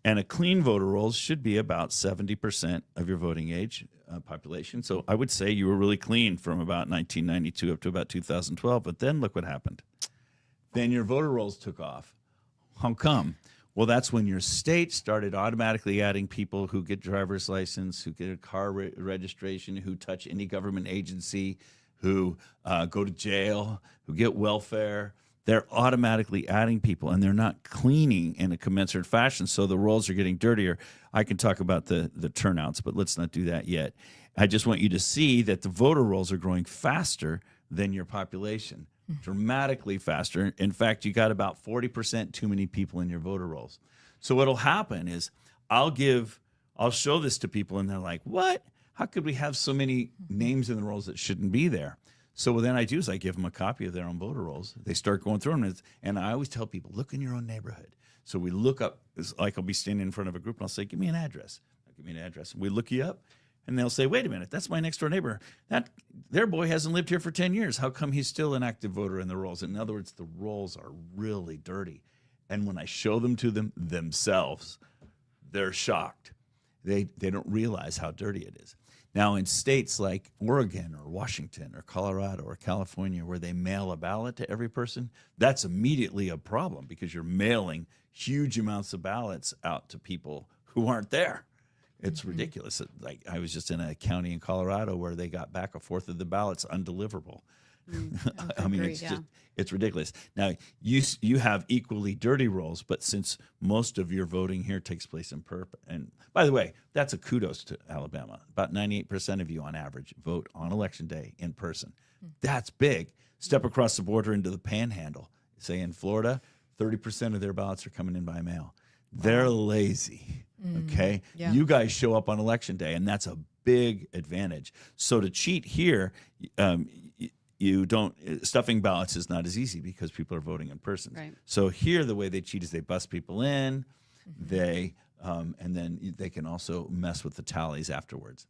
And a clean voter rolls should be about 70% of your voting age population. So I would say you were really clean from about 1992 up to about 2012. But then look what happened. Then your voter rolls took off. How come? Well, that's when your state started automatically adding people who get driver's license, who get a car registration, who touch any government agency, who go to jail, who get welfare. They're automatically adding people, and they're not cleaning in a commensurate fashion, so the rolls are getting dirtier. I can talk about the turnouts, but let's not do that yet. I just want you to see that the voter rolls are growing faster than your population, dramatically faster. In fact, you got about 40% too many people in your voter rolls. So what'll happen is I'll show this to people, and they're like, "What? How could we have so many names in the rolls that shouldn't be there?" So what then I do is I give them a copy of their own voter rolls. They start going through them, and I always tell people, look in your own neighborhood. So we look up, it's like I'll be standing in front of a group, and I'll say, give me an address. Give me an address. And we look you up, and they'll say, wait a minute, that's my next door neighbor. Their boy hasn't lived here for 10 years. How come he's still an active voter in the rolls? In other words, the rolls are really dirty. And when I show them to them themselves, they're shocked. They don't realize how dirty it is. Now, in states like Oregon or Washington or Colorado or California, where they mail a ballot to every person, that's immediately a problem because you're mailing huge amounts of ballots out to people who aren't there. It's ridiculous. Like I was just in a county in Colorado where they got back a fourth of the ballots undeliverable. I mean, it's ridiculous. Now, you have equally dirty rolls, but since most of your voting here takes place in perp, and by the way, that's a kudos to Alabama. About 98% of you on average vote on election day in person. That's big. Step across the border into the panhandle. Say in Florida, 30% of their ballots are coming in by mail. They're lazy. Okay? Yeah. You guys show up on election day, and that's a big advantage. So to cheat here, you don't, stuffing ballots is not as easy because people are voting in person. Right. So here, the way they cheat is they bust people in, and then they can also mess with the tallies afterwards.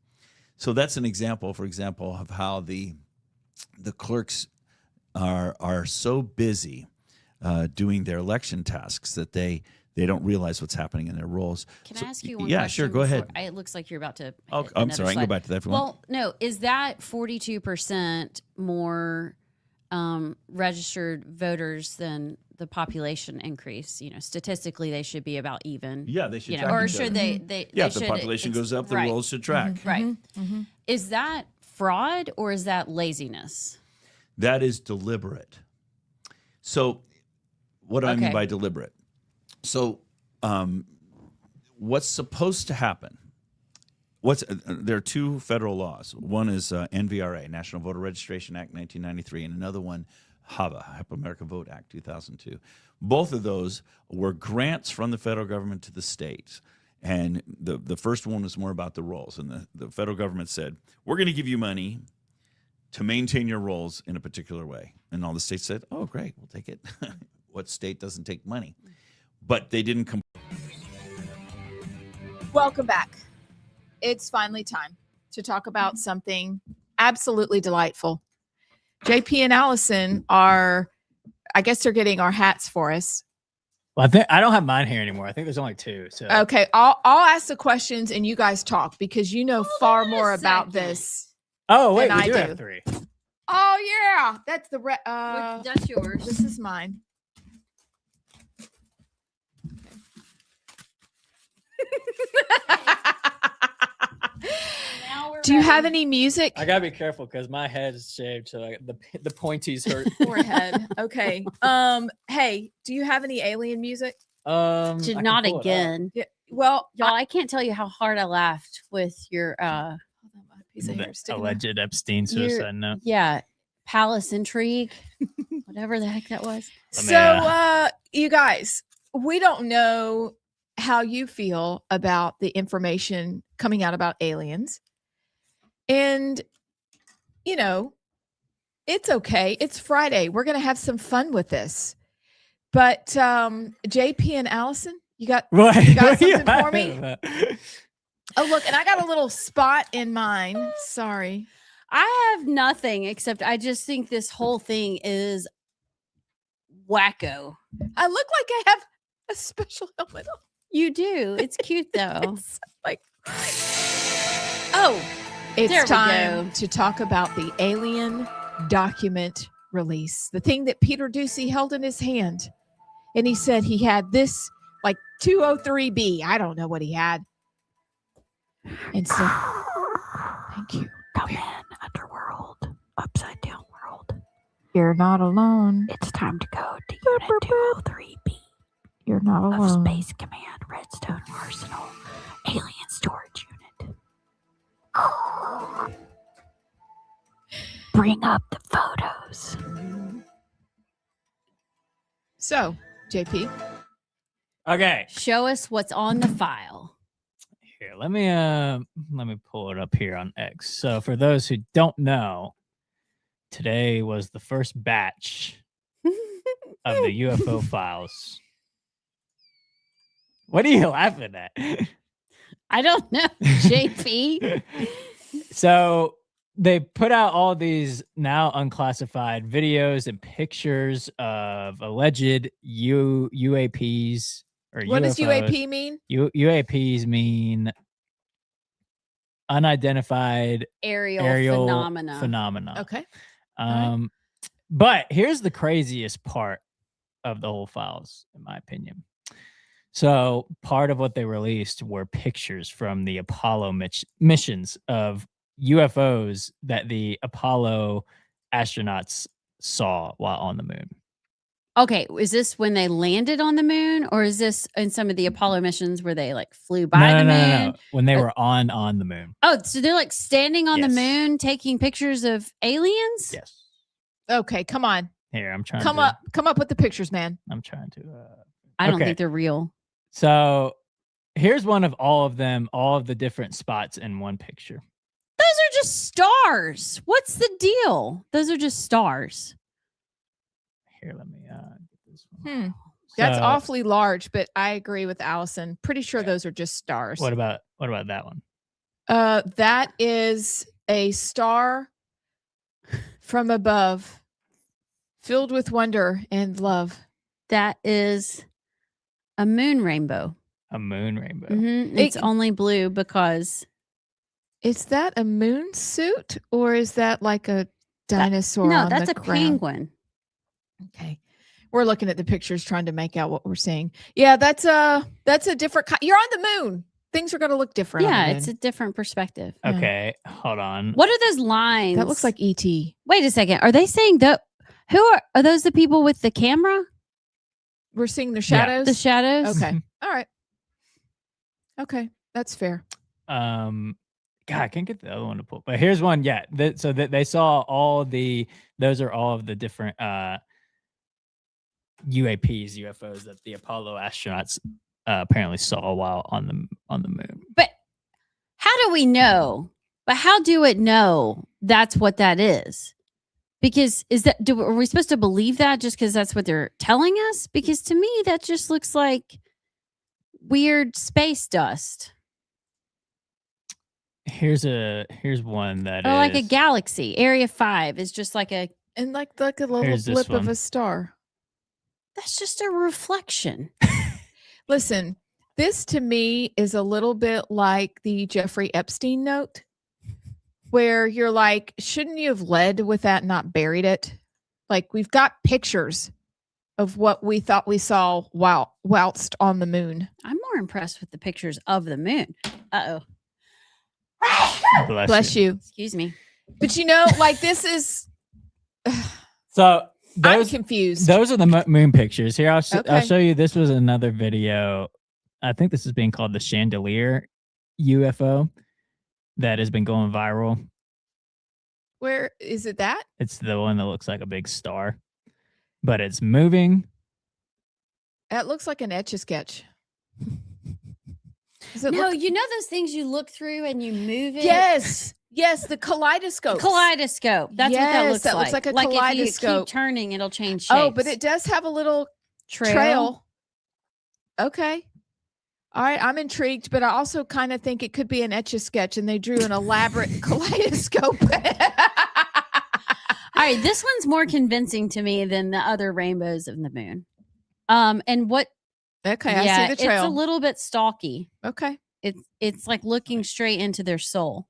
So that's an example, for example, of how the clerks are so busy doing their election tasks that they don't realize what's happening in their rolls. Can So, I ask you one yeah, question? sure, go ahead. It looks like you're about to. Oh, hit I'm another sorry, I can go slide. back to that if you want. Well, no, is that 42% more registered voters than the population increase? Statistically, they should be about even. Yeah, they should track or each should other. they? Yeah, they if the should- population it's- goes up, the right. rolls should track. Right. Is that fraud or is that laziness? That is deliberate. So what do I mean Okay. by deliberate? So what's supposed to happen there are two federal laws. One is NVRA, National Voter Registration Act 1993, and another one, HAVA, Help America Vote Act 2002. Both of those were grants from the federal government to the states. And the first one was more about the rolls. And the federal government said, we're going to give you money to maintain your rolls in a particular way. And all the states said, oh, great, we'll take it. What state doesn't take money? But they didn't Welcome back. It's finally time to talk about something absolutely delightful. JP and Allison are, I guess they're getting our hats for us. Well, I don't have mine here anymore. I think there's only two. So Okay, I'll ask the questions and you guys talk because you know far more about this. Oh wait, than we I do do. have three. Oh yeah, that's the That's yours. This is mine. Do you have any music? I gotta be careful because my head is shaved, so the pointies hurt. Forehead. Okay. Hey, do you have any alien music? I can Not pull it up. again. Yeah. Well, Y'all, I can't tell you how hard I laughed with your piece of hair The sticking out. alleged Epstein suicide note. yeah, palace intrigue, whatever the heck that was. So, you guys, we don't know how you feel about the information coming out about aliens. And, you know, it's okay. It's Friday. We're going to have some fun with this. But JP and Allison, you got something for me? Oh, look, and I got a little spot in mine. Sorry. I have nothing except I just think this whole thing is wacko. I look like I have a special helmet on. You do. It's cute though. It's like, oh, it's there we time go. to talk about the alien document release, the thing that Peter Ducey held in his hand. And he said he had this like 203B. I don't know what he had. And so, thank you. Come in, underworld, upside down world. You're not alone. It's time to go to Unit 203B You're not of alone. Space Command Redstone Arsenal Alien Storage Unit. Bring up the photos. So, JP. Okay. Show us what's on the file. Here, let me pull it up here on X. So for those who don't know, today was the first batch of the UFO files. What are you laughing at? I don't know, JP. So they put out all these now unclassified videos and pictures of alleged UAPs. Or What does UFOs. UAP mean? UAPs mean unidentified Aerial phenomena. Okay. But here's the craziest part of the whole files, in my opinion. So part of what they released were pictures from the Apollo missions of UFOs that the Apollo astronauts saw while on the moon. Okay, is this when they landed on the moon, or is this in some of the Apollo missions where they like flew by the moon? No. When they were on the moon. Oh, so they're like standing on the Yes. moon taking pictures of aliens? Yes. Okay, come on. Here, I'm trying. Come up with the pictures, man. I'm trying to. I don't okay. think they're real. So here's one of all of them, all of the different spots in one picture. Those are just stars. What's the deal? Those are just stars. Here, let me get this one. That's So, awfully large, but I agree with Allison. Pretty sure those are just stars. What about that one? That is a star from above, filled with wonder and love. That is a moon rainbow. A moon rainbow. It's only blue because Is that a moon suit or is that like a dinosaur? no, on that's the a ground? penguin. Okay. We're looking at the pictures trying to make out what we're seeing. Yeah, that's a different you're on the moon. Things are going to look different. Yeah, on the it's a moon. different perspective. Okay, hold on. What are those lines? That looks like ET. Wait a second. Are they saying that? Who are those? The people with the camera? We're seeing the shadows. The shadows. Okay. All right. Okay, that's fair. God, I can't get the other one to pull. But here's one. Yeah. So that they saw those are all of the different UAPs, UFOs that the Apollo astronauts apparently saw while on the moon. But how do we know? But how do it know that's what that is? Because are we supposed to believe that just because that's what they're telling us? Because to me, that just looks like weird space dust. Here's one that or is like a galaxy. Area 5 is just like a like a little Here's this blip of one. a star. That's just a reflection. Listen, this to me is a little bit like the Jeffrey Epstein note, where you're like, shouldn't you have led with that, not buried it? Like, we've got pictures of what we thought we saw whilst on the moon. I'm more impressed with the pictures of the moon. Uh-oh. Bless you. Excuse me. But like this is So I'm confused. Those are the moon pictures. Here, I'll Okay. show you. This was another video. I think this is being called the chandelier UFO that has been going viral. Where is it that? It's the one that looks like a big star, but it's moving. That looks like an Etch-a-Sketch. No, you know those things you look through and you move it? Yes. Yes, the kaleidoscope. Kaleidoscope. That's what that Yes, looks that like. looks like a If you kaleidoscope. keep turning, it'll change shapes. Oh, but it does have a little trail. Okay. All right, I'm intrigued, but I also kind of think it could be an Etch-a-Sketch and they drew an elaborate kaleidoscope. All right, this one's more convincing to me than the other rainbows of the moon. And what? Okay, I see the trail. It's a little bit stalky. Okay. It's like looking straight into their soul.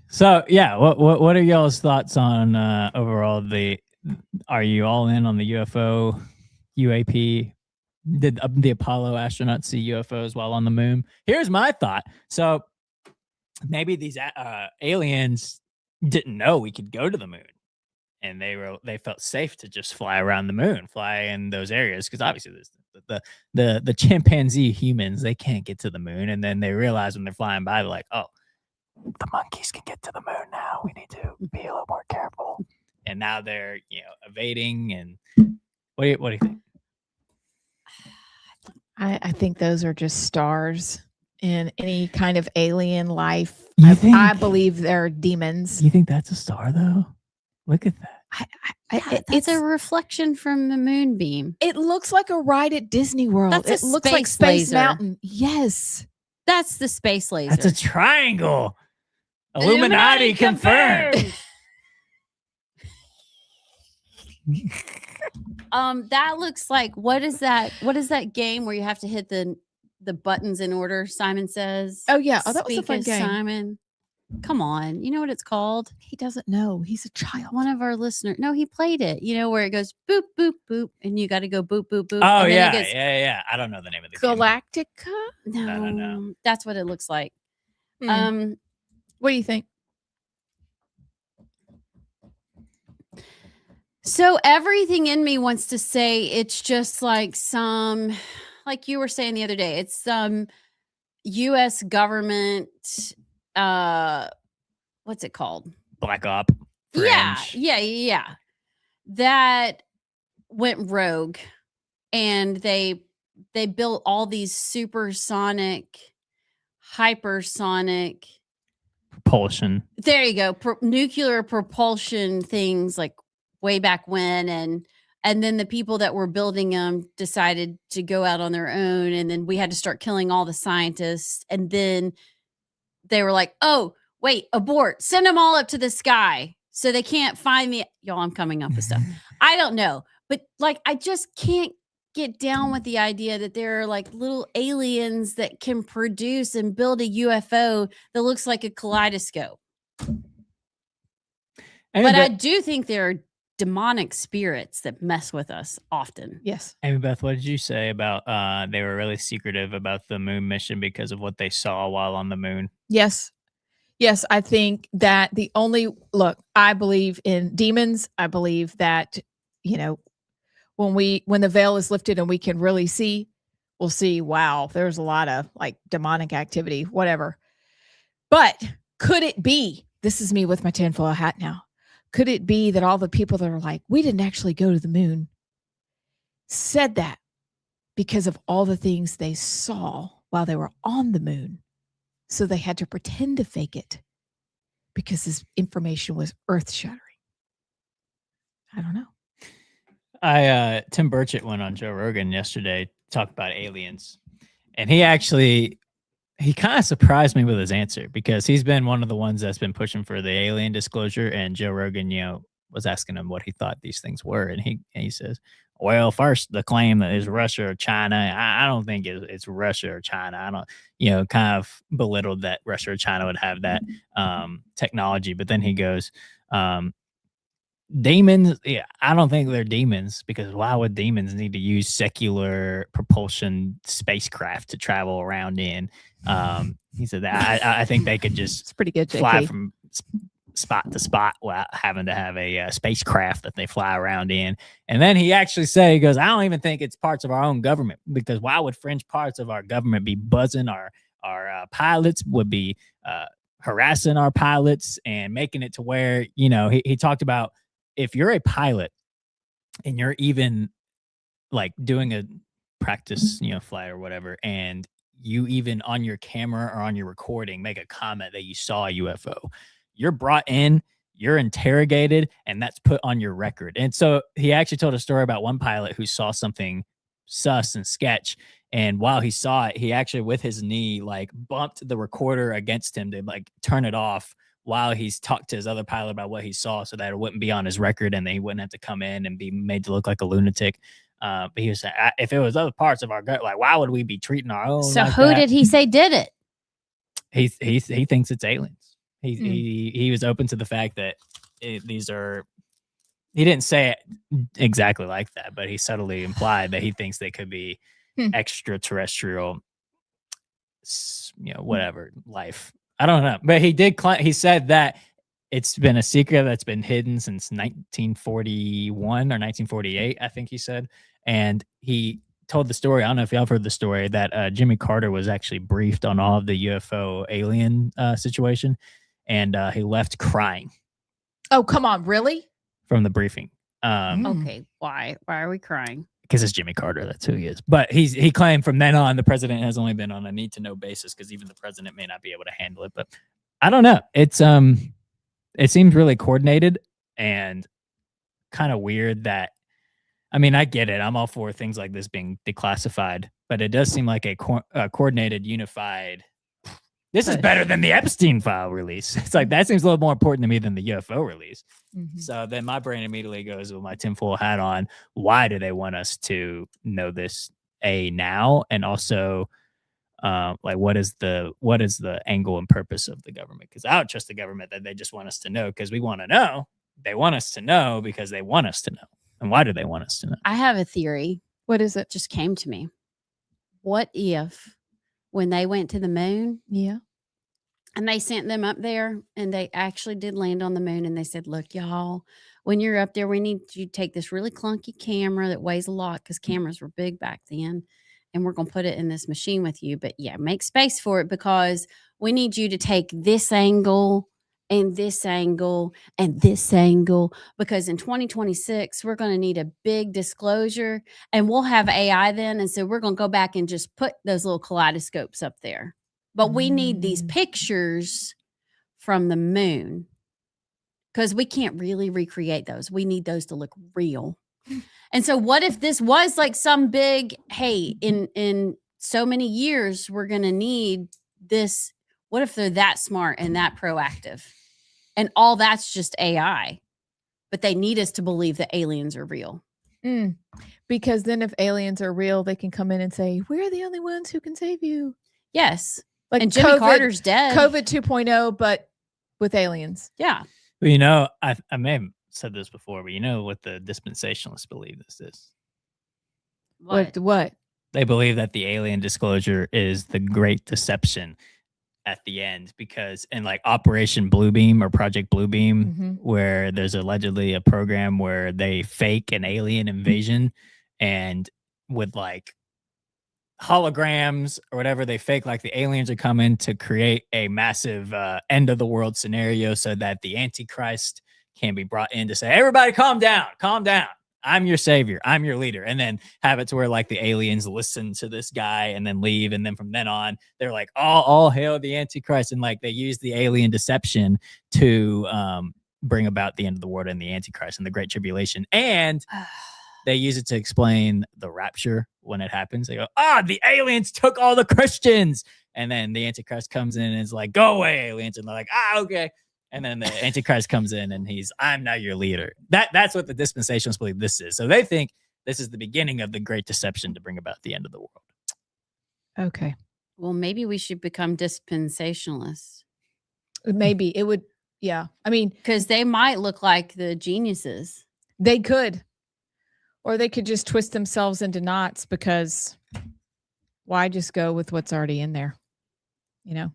So yeah, what are y'all's thoughts on overall are you all in on the UFO, UAP? Did the Apollo astronauts see UFOs while on the moon? Here's my thought. So maybe these aliens didn't know we could go to the moon, and they felt safe to just fly around the moon, fly in those areas, because obviously the chimpanzee humans, they can't get to the moon, and then they realize when they're flying by, they're like, oh, the monkeys can get to the moon now. We need to be a little more careful. And now they're evading. And what do you think? I think those are just stars in any kind of alien life. I believe they're demons. You think that's a star though? Look at that. It's a reflection from the moonbeam. It looks like a ride at Disney World. That's It looks like space Space laser. Mountain. Yes. That's the space laser. That's a triangle. Illuminati confirmed. That looks like what is that game where you have to hit the buttons in order? Simon Says. Oh yeah. Oh, that was a Speak fun as game. Simon. Come on, you know what it's called? He doesn't know. He's a child. One of our listeners. No, he played it. You know where it goes boop boop boop, and you got to go boop boop boop. Oh and then yeah, it gets, yeah. I don't know the name of the game. Galactica. No, that's what it looks like. What do you think? So everything in me wants to say it's just like like you were saying the other day, it's some U.S. government, what's it called? Black Op. Fringe. Yeah. That went rogue, and they built all these supersonic, hypersonic Propulsion. There you go. Nuclear propulsion things like way back when, and then the people that were building them decided to go out on their own, and then we had to start killing all the scientists, and then they were like, oh wait, abort, send them all up to the sky so they can't find me. Y'all, I'm coming up with stuff. I don't know, but like I just can't get down with the idea that there are like little aliens that can produce and build a UFO that looks like a kaleidoscope. I do think there are demonic spirits that mess with us often. Yes. Amy Beth, what did you say about they were really secretive about the moon mission because of what they saw while on the moon? Yes. Yes, I think that I believe in demons. I believe that, when the veil is lifted and we can really see, we'll see, wow, there's a lot of like demonic activity, whatever. But could it be, this is me with my tinfoil hat now, could it be that all the people that are like, we didn't actually go to the moon, said that because of all the things they saw while they were on the moon? So they had to pretend to fake it because this information was earth-shattering. I don't know. Tim Burchett went on Joe Rogan yesterday, talked about aliens, and he kind of surprised me with his answer, because he's been one of the ones that's been pushing for the alien disclosure, and Joe Rogan, was asking him what he thought these things were, and he says, well, first, the claim that is Russia or China, I don't think it's Russia or China. I don't, kind of belittled that Russia or China would have that technology. But then he goes, demons, I don't think they're demons, because why would demons need to use secular propulsion spacecraft to travel around in? He said that I think they could just it's pretty good, fly JK. from spot to spot without having to have a spacecraft that they fly around in. And then he actually said, he goes, I don't even think it's parts of our own government, because why would fringe parts of our government be buzzing our pilots, would be harassing our pilots and making it to where, he talked about, if you're a pilot and you're even like doing a practice, flight or whatever, and you even on your camera or on your recording make a comment that you saw a UFO, you're brought in, you're interrogated, and that's put on your record. And so he actually told a story about one pilot who saw something sus and sketch. And while he saw it, he actually with his knee, like bumped the recorder against him to like turn it off while he's talked to his other pilot about what he saw, so that it wouldn't be on his record and they wouldn't have to come in and be made to look like a lunatic. But he was saying, if it was other parts of our gut, like, why would we be treating our own? So like who that? did he say did it? He thinks it's aliens. He was open to the fact that these are. He didn't say it exactly like that, but he subtly implied that he thinks they could be extraterrestrial, whatever life. I don't know, but he did. He said that it's been a secret that's been hidden since 1941 or 1948, I think he said. And he told the story. I don't know if y'all have heard the story that Jimmy Carter was actually briefed on all of the UFO alien situation, and he left crying. Oh, come on, really? From the briefing. Okay, why are we crying? Because it's Jimmy Carter, that's who he is. But he claimed from then on the president has only been on a need to know basis, because even the president may not be able to handle it. But I don't know. It's it seems really coordinated and kind of weird that, I mean, I get it. I'm all for things like this being declassified, but it does seem like a coordinated, unified. This is better than the Epstein file release. It's like, that seems a little more important to me than the UFO release. Mm-hmm. So then my brain immediately goes with my tinfoil hat on. Why do they want us to know this now? And also, like, what is the angle and purpose of the government? Because I don't trust the government that they just want us to know because we want to know. They want us to know because they want us to know. And why do they want us to know? I have a theory. What is it? Just came to me. What if when they went to the moon, and they sent them up there and they actually did land on the moon, and they said, look, y'all, when you're up there, we need you to take this really clunky camera that weighs a lot, because cameras were big back then, and we're going to put it in this machine with you. But yeah, make space for it, because we need you to take this angle and this angle and this angle, because in 2026, we're going to need a big disclosure, and we'll have AI then. And so we're going to go back and just put those little kaleidoscopes up there. But we need these pictures from the moon, because we can't really recreate those. We need those to look real. And so what if this was like some big, hey, in so many years, we're going to need this. What if they're that smart and that proactive, and all that's just AI, but they need us to believe that aliens are real? Because then if aliens are real, they can come in and say, we're the only ones who can save you. Yes. Like and Jimmy Carter's dead. COVID 2.0, but with aliens. Yeah. Well, I may have said this before, but you know what the dispensationalists believe this is? What? They believe that the alien disclosure is the great deception at the end, because in like Operation Bluebeam or Project Bluebeam, where there's allegedly a program where they fake an alien invasion, and with like holograms or whatever. They fake like the aliens are coming to create a massive end of the world scenario so that the Antichrist can be brought in to say, everybody calm down. I'm your savior. I'm your leader. And then have it to where like the aliens listen to this guy and then leave. And then from then on, they're like, all hail the Antichrist. And like they use the alien deception to bring about the end of the world and the Antichrist and the Great Tribulation. And they use it to explain the rapture when it happens. They go, the aliens took all the Christians. And then the Antichrist comes in and is like, go away, aliens. And they're like, okay. And then the Antichrist comes in and I'm now your leader. That's what the dispensationalists believe this is. So they think this is the beginning of the great deception to bring about the end of the world. Okay. Well, maybe we should become dispensationalists. Maybe it would. Yeah. I mean, because they might look like the geniuses. They could. Or they could just twist themselves into knots because why just go with what's already in there? You know?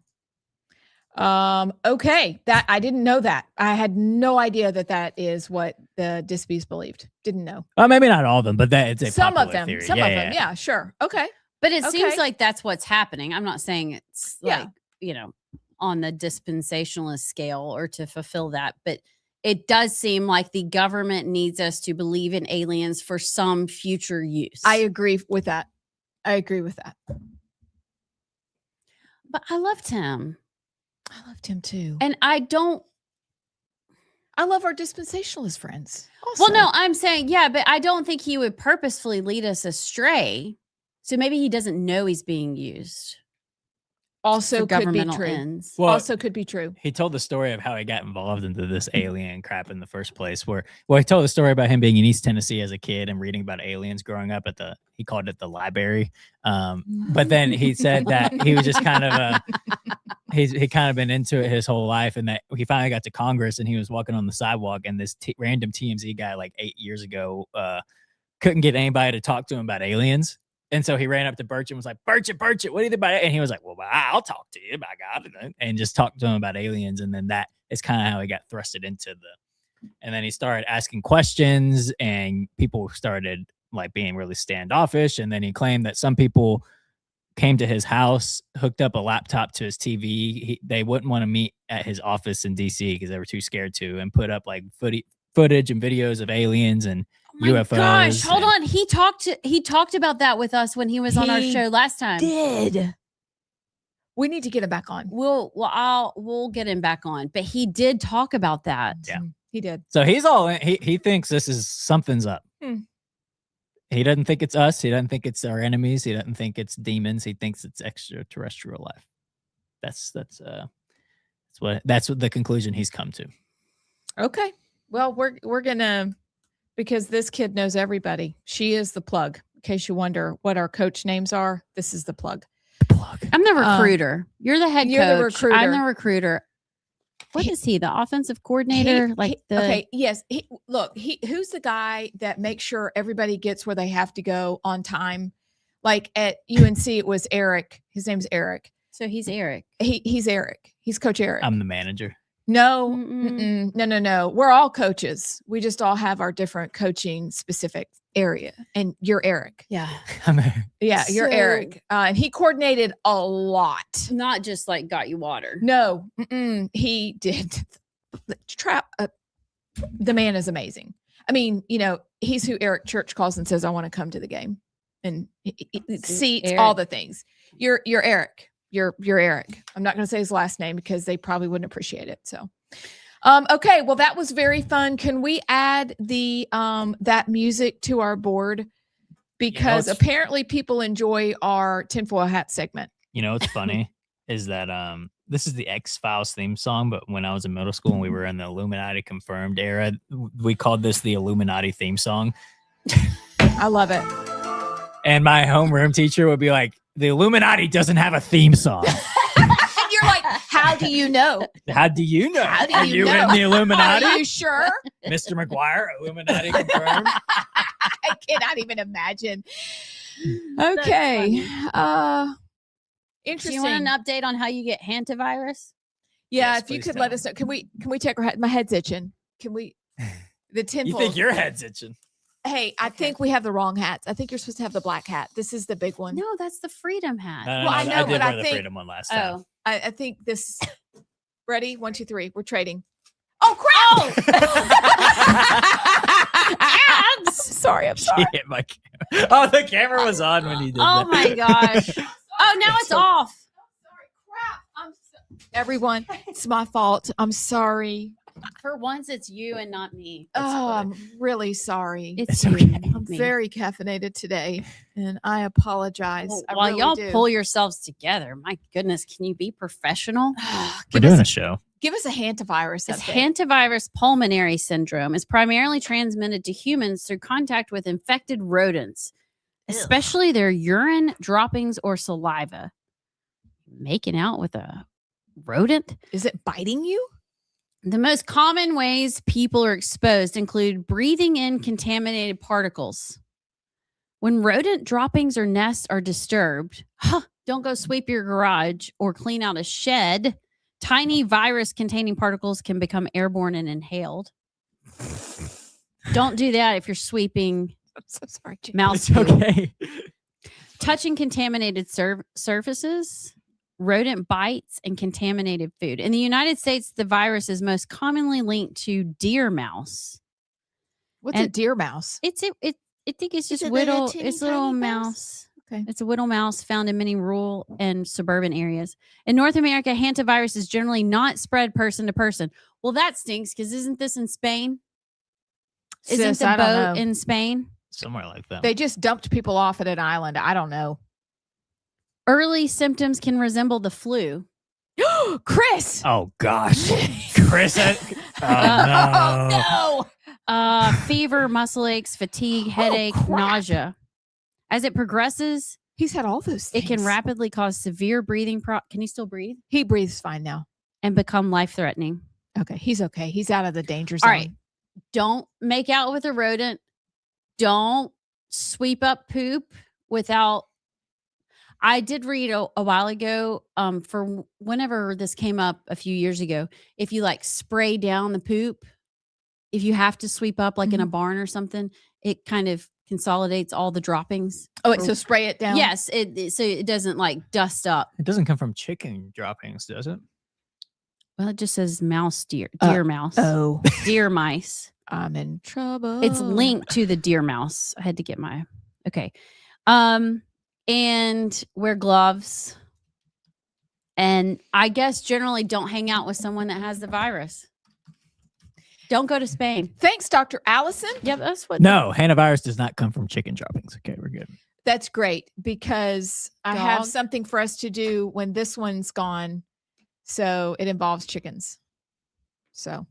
Okay. That I didn't know that. I had no idea that is what the Dispies believed. Didn't know. Well, maybe not all of them, but it's a some of popular them. theory. Some of them. Yeah, sure. Okay. But it seems like that's what's happening. I'm not saying it's like, on the dispensationalist scale or to fulfill that, but it does seem like the government needs us to believe in aliens for some future use. I agree with that. But I loved him. I loved him too. And I love our dispensationalist friends. Also. Well, no, I'm saying, but I don't think he would purposefully lead us astray. So maybe he doesn't know he's being used. Also could be true. Ends. Well, also could be true. He told the story of how he got involved into this alien crap in the first place. He told the story about him being in East Tennessee as a kid and reading about aliens growing up he called it the library. But then he said that he was just kind of he kind of been into it his whole life, and that he finally got to Congress and he was walking on the sidewalk and this random TMZ guy like 8 years ago couldn't get anybody to talk to him about aliens. And so he ran up to Birch and was like, Birch, what do you think about it? And he was like, well, I'll talk to you by God. And just talked to him about aliens. And then that is kind of how he got thrusted into and then he started asking questions and people started like being really standoffish. And then he claimed that some people came to his house, hooked up a laptop to his TV. They wouldn't want to meet at his office in DC because they were too scared to, and put up like footage and videos of aliens and UFOs. Gosh, hold on. He talked about that with us when he was on our show last time. Did. We need to get him back on. We'll get him back on. But he did talk about that. Yeah. He did. So he's all in. He thinks this is something's up. He doesn't think it's us. He doesn't think it's our enemies. He doesn't think it's demons. He thinks it's extraterrestrial life. That's what the conclusion he's come to. Okay. Well, we're gonna, because this kid knows everybody. She is the plug. In case you wonder what our coach names are, this is the plug. I'm the recruiter. You're the head coach. You're the recruiter. I'm the recruiter. What is he? The offensive coordinator? Yes. Who's the guy that makes sure everybody gets where they have to go on time? Like at UNC, it was Eric. His name's Eric. So he's Eric. He's Eric. He's Coach Eric. I'm the manager. No. No. We're all coaches. We just all have our different coaching specific area. And you're Eric. Yeah. Yeah, you're Eric. And he coordinated a lot. Not just like got you water. No. He did. The man is amazing. I mean, he's who Eric Church calls and says, I want to come to the game. And seats, Eric. all the things. You're Eric. You're Eric. I'm not going to say his last name because they probably wouldn't appreciate it. So, okay. Well, that was very fun. Can we add that music to our board? Because apparently people enjoy our tinfoil hat segment. What's funny is that this is the X-Files theme song, but when I was in middle school and we were in the Illuminati confirmed era, we called this the Illuminati theme song. I love it. And my homeroom teacher would be like, the Illuminati doesn't have a theme song. And you're like, how do you know? How do you know? How do Are you you know? in the Illuminati? Are you sure? Mr. McGuire, Illuminati confirmed. I cannot even imagine. Okay. Interesting. Do you want an update on how you get hantavirus? Yeah, Yes, if you please could tell. let us know. Can we take our head? My head's itching. Can we? The tinfoil. You think your head's itching? Hey, I think we have the wrong hats. I think you're supposed to have the black hat. This is the big one. No, that's the freedom hat. Well, I know, I did but wear I the think- freedom one last time. Oh, I think this. Ready? 1, 2, 3. We're trading. Oh crap! Abs. Sorry, I'm She sorry. hit my camera. Oh, the camera was on when you did oh that. my gosh. Oh, now it's off. Everyone, it's my fault. I'm sorry. For once, it's you and not me. I'm really sorry. It's okay. you, not I'm me. very caffeinated today, and I apologize. Well, I while really y'all do. pull yourselves together, my goodness, can you be professional? We're doing a show. Give us a hantavirus. It's update. hantavirus pulmonary syndrome. It's primarily transmitted to humans through contact with infected rodents, especially their urine, droppings, or saliva. Making out with a rodent? Is it biting you? The most common ways people are exposed include breathing in contaminated particles. When rodent droppings or nests are disturbed, don't go sweep your garage or clean out a shed. Tiny virus-containing particles can become airborne and inhaled. Don't do that if you're sweeping I'm so sorry, Jim. mouse It's poo. okay. Touching contaminated surfaces, rodent bites, and contaminated food. In the United States, the virus is most commonly linked to deer mouse. What's a And deer mouse? I think it's just it the little. teeny It's little tiny mouse. mouse? Okay. It's a little mouse found in many rural and suburban areas. In North America, hantavirus is generally not spread person to person. Well, that stinks because isn't this in Spain? Isn't Sis, the I don't boat know. in Spain? Somewhere like that. They just dumped people off at an island. I don't know. Early symptoms can resemble the flu. Chris. Oh gosh, Chris. Oh no. Fever, muscle aches, fatigue, headache, crap. nausea. As it progresses, He's had all those things. it can rapidly cause severe breathing. Can he still breathe? He breathes fine now. And become life-threatening. Okay. He's okay. He's out of the danger zone. All right. Don't make out with a rodent. Don't sweep up poop without. I did read a while ago, for whenever this came up a few years ago, if you like spray down the poop, if you have to sweep up like in a barn or something, it kind of consolidates all the droppings. Oh, wait, so spray it down? Yes, so it doesn't like dust up. It doesn't come from chicken droppings, does it? Well, it just says mouse deer mouse. Oh. Deer mice. I'm in trouble. It's linked to the deer mouse. I had to get my okay. And wear gloves. And I guess generally don't hang out with someone that has the virus. Don't go to Spain. Thanks, Dr. Allison. Yep, that's what. No, hantavirus does not come from chicken droppings. Okay, we're good. That's great because I have Dog. something for us to do when this one's gone. So it involves chickens. So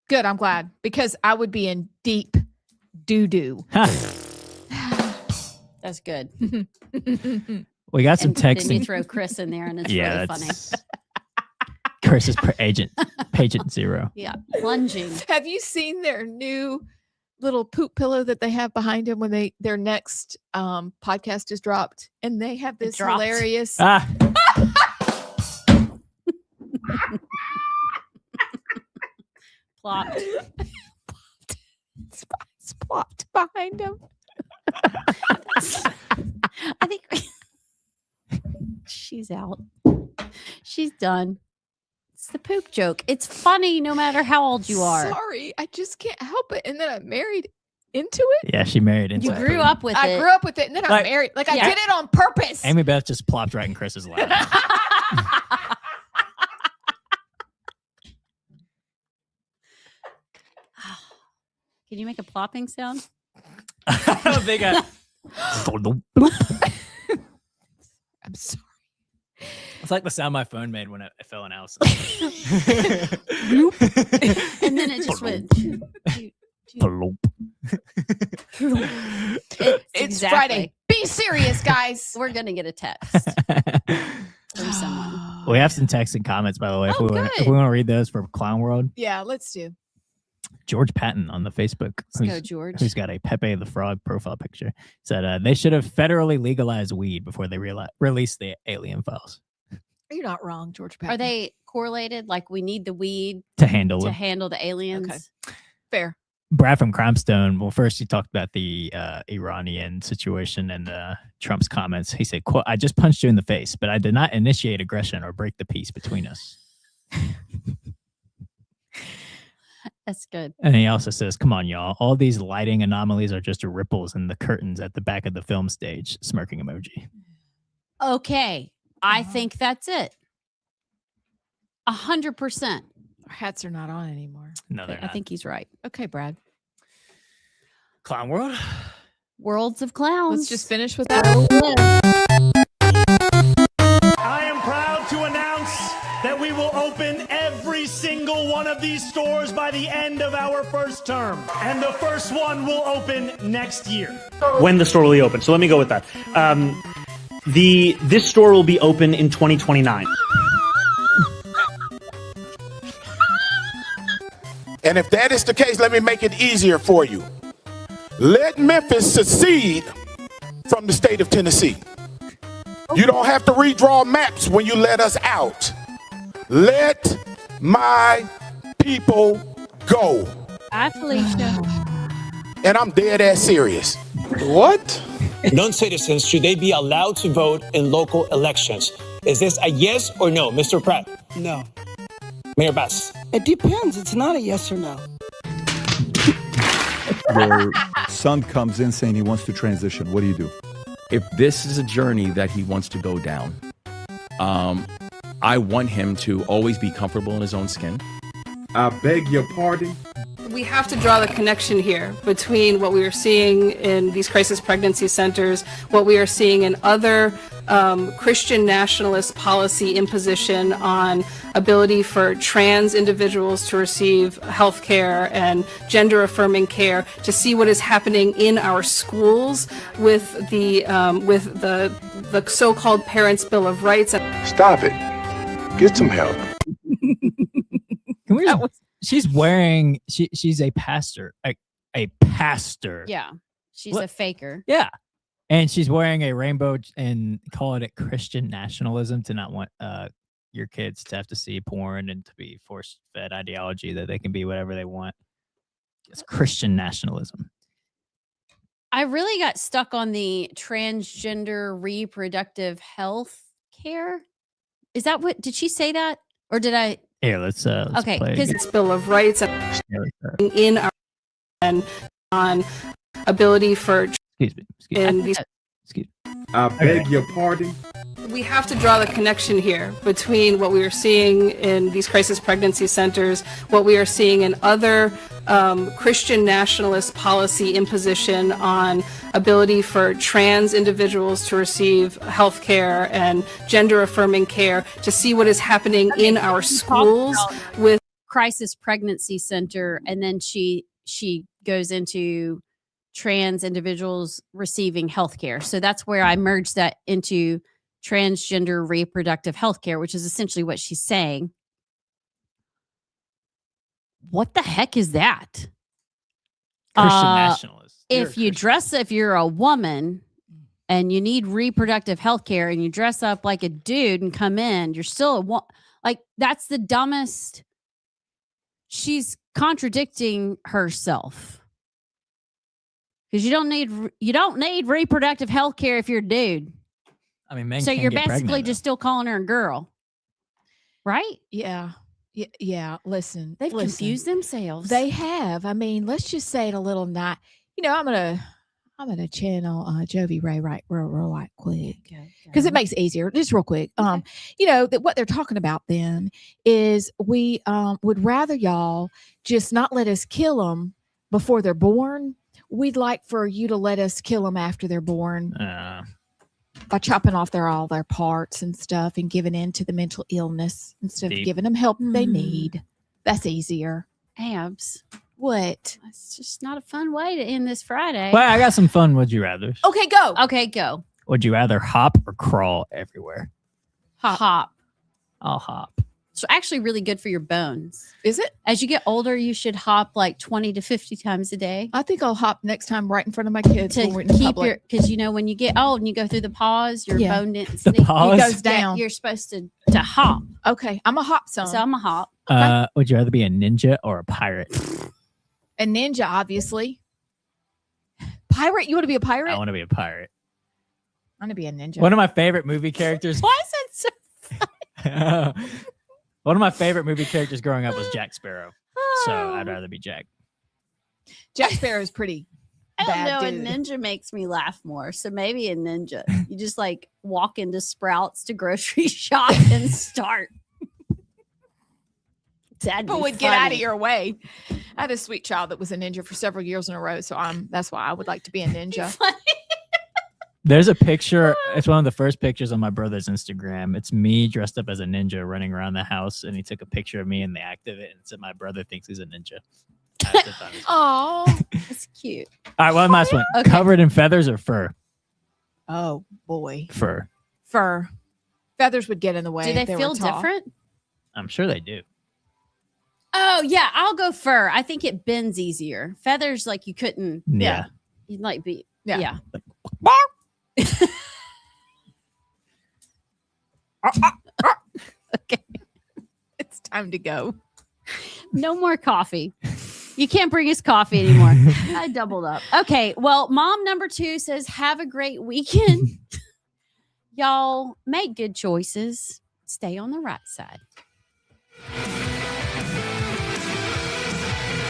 good. I'm glad because I would be in deep doo-doo. That's good. We got some And then you texting. throw Chris in there, and it's Yeah, really funny. that's Chris is patient zero. Yeah, plunging. Have you seen their new little poop pillow that they have behind them when their next podcast is dropped? And they have this dropped. hilarious. Ah, Plopped. It's plopped behind them. I think she's out. She's done. It's the poop joke. It's funny no matter how old you are. Sorry, I just can't help it. And then I married into it. yeah, she married into You it. grew up with I it. grew up with it, and then I Like- married. Like I Yeah. did it on purpose. Amy Beth just plopped right in Chris's lap. Can you make a plopping sound? I don't think I. I'm sorry. It's like the sound my phone made when it fell in Allison. And then it just went. It's Friday. Be serious, guys. We're gonna get a text from someone. We have some texts and comments, by the way. Oh, If we want to read those for Clown World, Yeah, let's do. George Patton on the Facebook, Let's go, George. who's got a Pepe the Frog profile picture, said they should have federally legalized weed before they released the alien files You're not wrong, George Patton. Are they correlated? Like we need the weed to handle to them. handle the aliens? Fair? Brad from Crimestone, well, first he talked about the Iranian situation and Trump's comments. He said, quote, "I just punched you in the face, but I did not initiate aggression or break the peace between us." That's good. And he also says, "Come on, y'all. All these lighting anomalies are just ripples in the curtains at the back of the film stage." Smirking emoji. Okay. I think that's it. 100%. Our hats are not on anymore. No, they're I not. think he's right. Okay, Brad. Clown World. Worlds of clowns. Let's just finish with that. I am proud to announce that we will open every single one of these stores by the end of our first term. And the first one will open next year. When the store will be open. So let me go with that. This store will be open in 2029. And if that is the case, let me make it easier for you. Let Memphis secede from the state of Tennessee. You don't have to redraw maps when you let us out. Let my people go. Hi, Felicia. And I'm dead ass serious. What? Non-citizens, should they be allowed to vote in local elections? Is this a yes or no, Mr. Pratt? No. Mayor Bass? It depends. It's not a yes or no. Your son comes in saying he wants to transition. What do you do? If this is a journey that he wants to go down, I want him to always be comfortable in his own skin. I beg your pardon? We have to draw the connection here between what we are seeing in these crisis pregnancy centers, what we are seeing in other Christian nationalist policy imposition on ability for trans individuals to receive health care and gender affirming care, to see what is happening in our schools with the so-called Parents' Bill of Rights. Stop it. Get some help. Can we she's wearing she's a pastor. A pastor. Yeah. She's What? a faker. Yeah. And she's wearing a rainbow and calling it Christian nationalism to not want your kids to have to see porn and to be force-fed ideology that they can be whatever they want. It's Christian nationalism. I really got stuck on the transgender reproductive health care. Is that what, did she say that? Or did I? Here, let's Okay, play it because again. it's Bill of Rights in our and on ability for in these. I beg your pardon? We have to draw the connection here between what we are seeing in these crisis pregnancy centers, what we are seeing in other Christian nationalist policy imposition on ability for trans individuals to receive health care and gender affirming care, to see what is happening in our schools with crisis pregnancy center, and then she goes into trans individuals receiving health care. So that's where I merged that into transgender reproductive health care, which is essentially what she's saying. What the heck is that? Christian nationalist. If you're a woman and you need reproductive health care and you dress up like a dude and come in, you're still like, that's the dumbest. She's contradicting herself. Because you don't need reproductive health care if you're a dude. I mean, men So can you're get basically pregnant, just still calling her a girl, right? Yeah. Yeah. Listen, They've confused themselves. They have. I mean, let's just say it a little not. You know, I'm gonna channel Jovi Ray right quick because it makes it easier. Just real quick. You know that what they're talking about then is we would rather y'all just not let us kill them before they're born. We'd like for you to let us kill them after they're born by chopping off all their parts and stuff and giving in to the mental illness instead of giving them help they need. That's easier. Abs. What? It's just not a fun way to end this Friday. Well, I got some fun would you rather. Okay, go. Okay, go. Would you rather hop or crawl everywhere? Hop. I'll hop. It's actually really good for your bones. Is it? As you get older, you should hop like 20 to 50 times a day. I think I'll hop next time right in front of my kids To when we're in keep public. because you know when you get old and you go through the pause, your Yeah. bone density pause? It goes down. You're supposed to hop. Okay, I'm a hop son. So I'm a hop. Would you rather be a ninja or a pirate? A ninja, obviously. Pirate? You want to be a pirate? I want to be a pirate. I want to be a ninja. One of my favorite movie characters. Why is that so? One of my favorite movie characters growing up was Jack Sparrow. So I'd rather be Jack. Jack Sparrow is pretty I don't bad know. dude. A ninja makes me laugh more. So maybe a ninja. You just like walk into Sprouts to grocery shop and start. People would get out of your way. I had a sweet child that was a ninja for several years in a row. So that's why I would like to be a ninja. There's a picture. It's one of the first pictures on my brother's Instagram. It's me dressed up as a ninja running around the house, and he took a picture of me in the act of it and said, "My brother thinks he's a ninja." Oh, that's cute. All right, one last one. Okay. Covered in feathers or fur? Oh boy, Fur. fur. Feathers would get in the way. Do they if were feel tall. different? I'm sure they do. Oh yeah, I'll go fur. I think it bends easier. Feathers, like you couldn't. Yeah. You'd like be. Yeah. Yeah. Okay, it's time to go. No more coffee. You can't bring us coffee anymore. I doubled up. Okay. Well, mom number 2 says, have a great weekend. Y'all make good choices. Stay on the right side.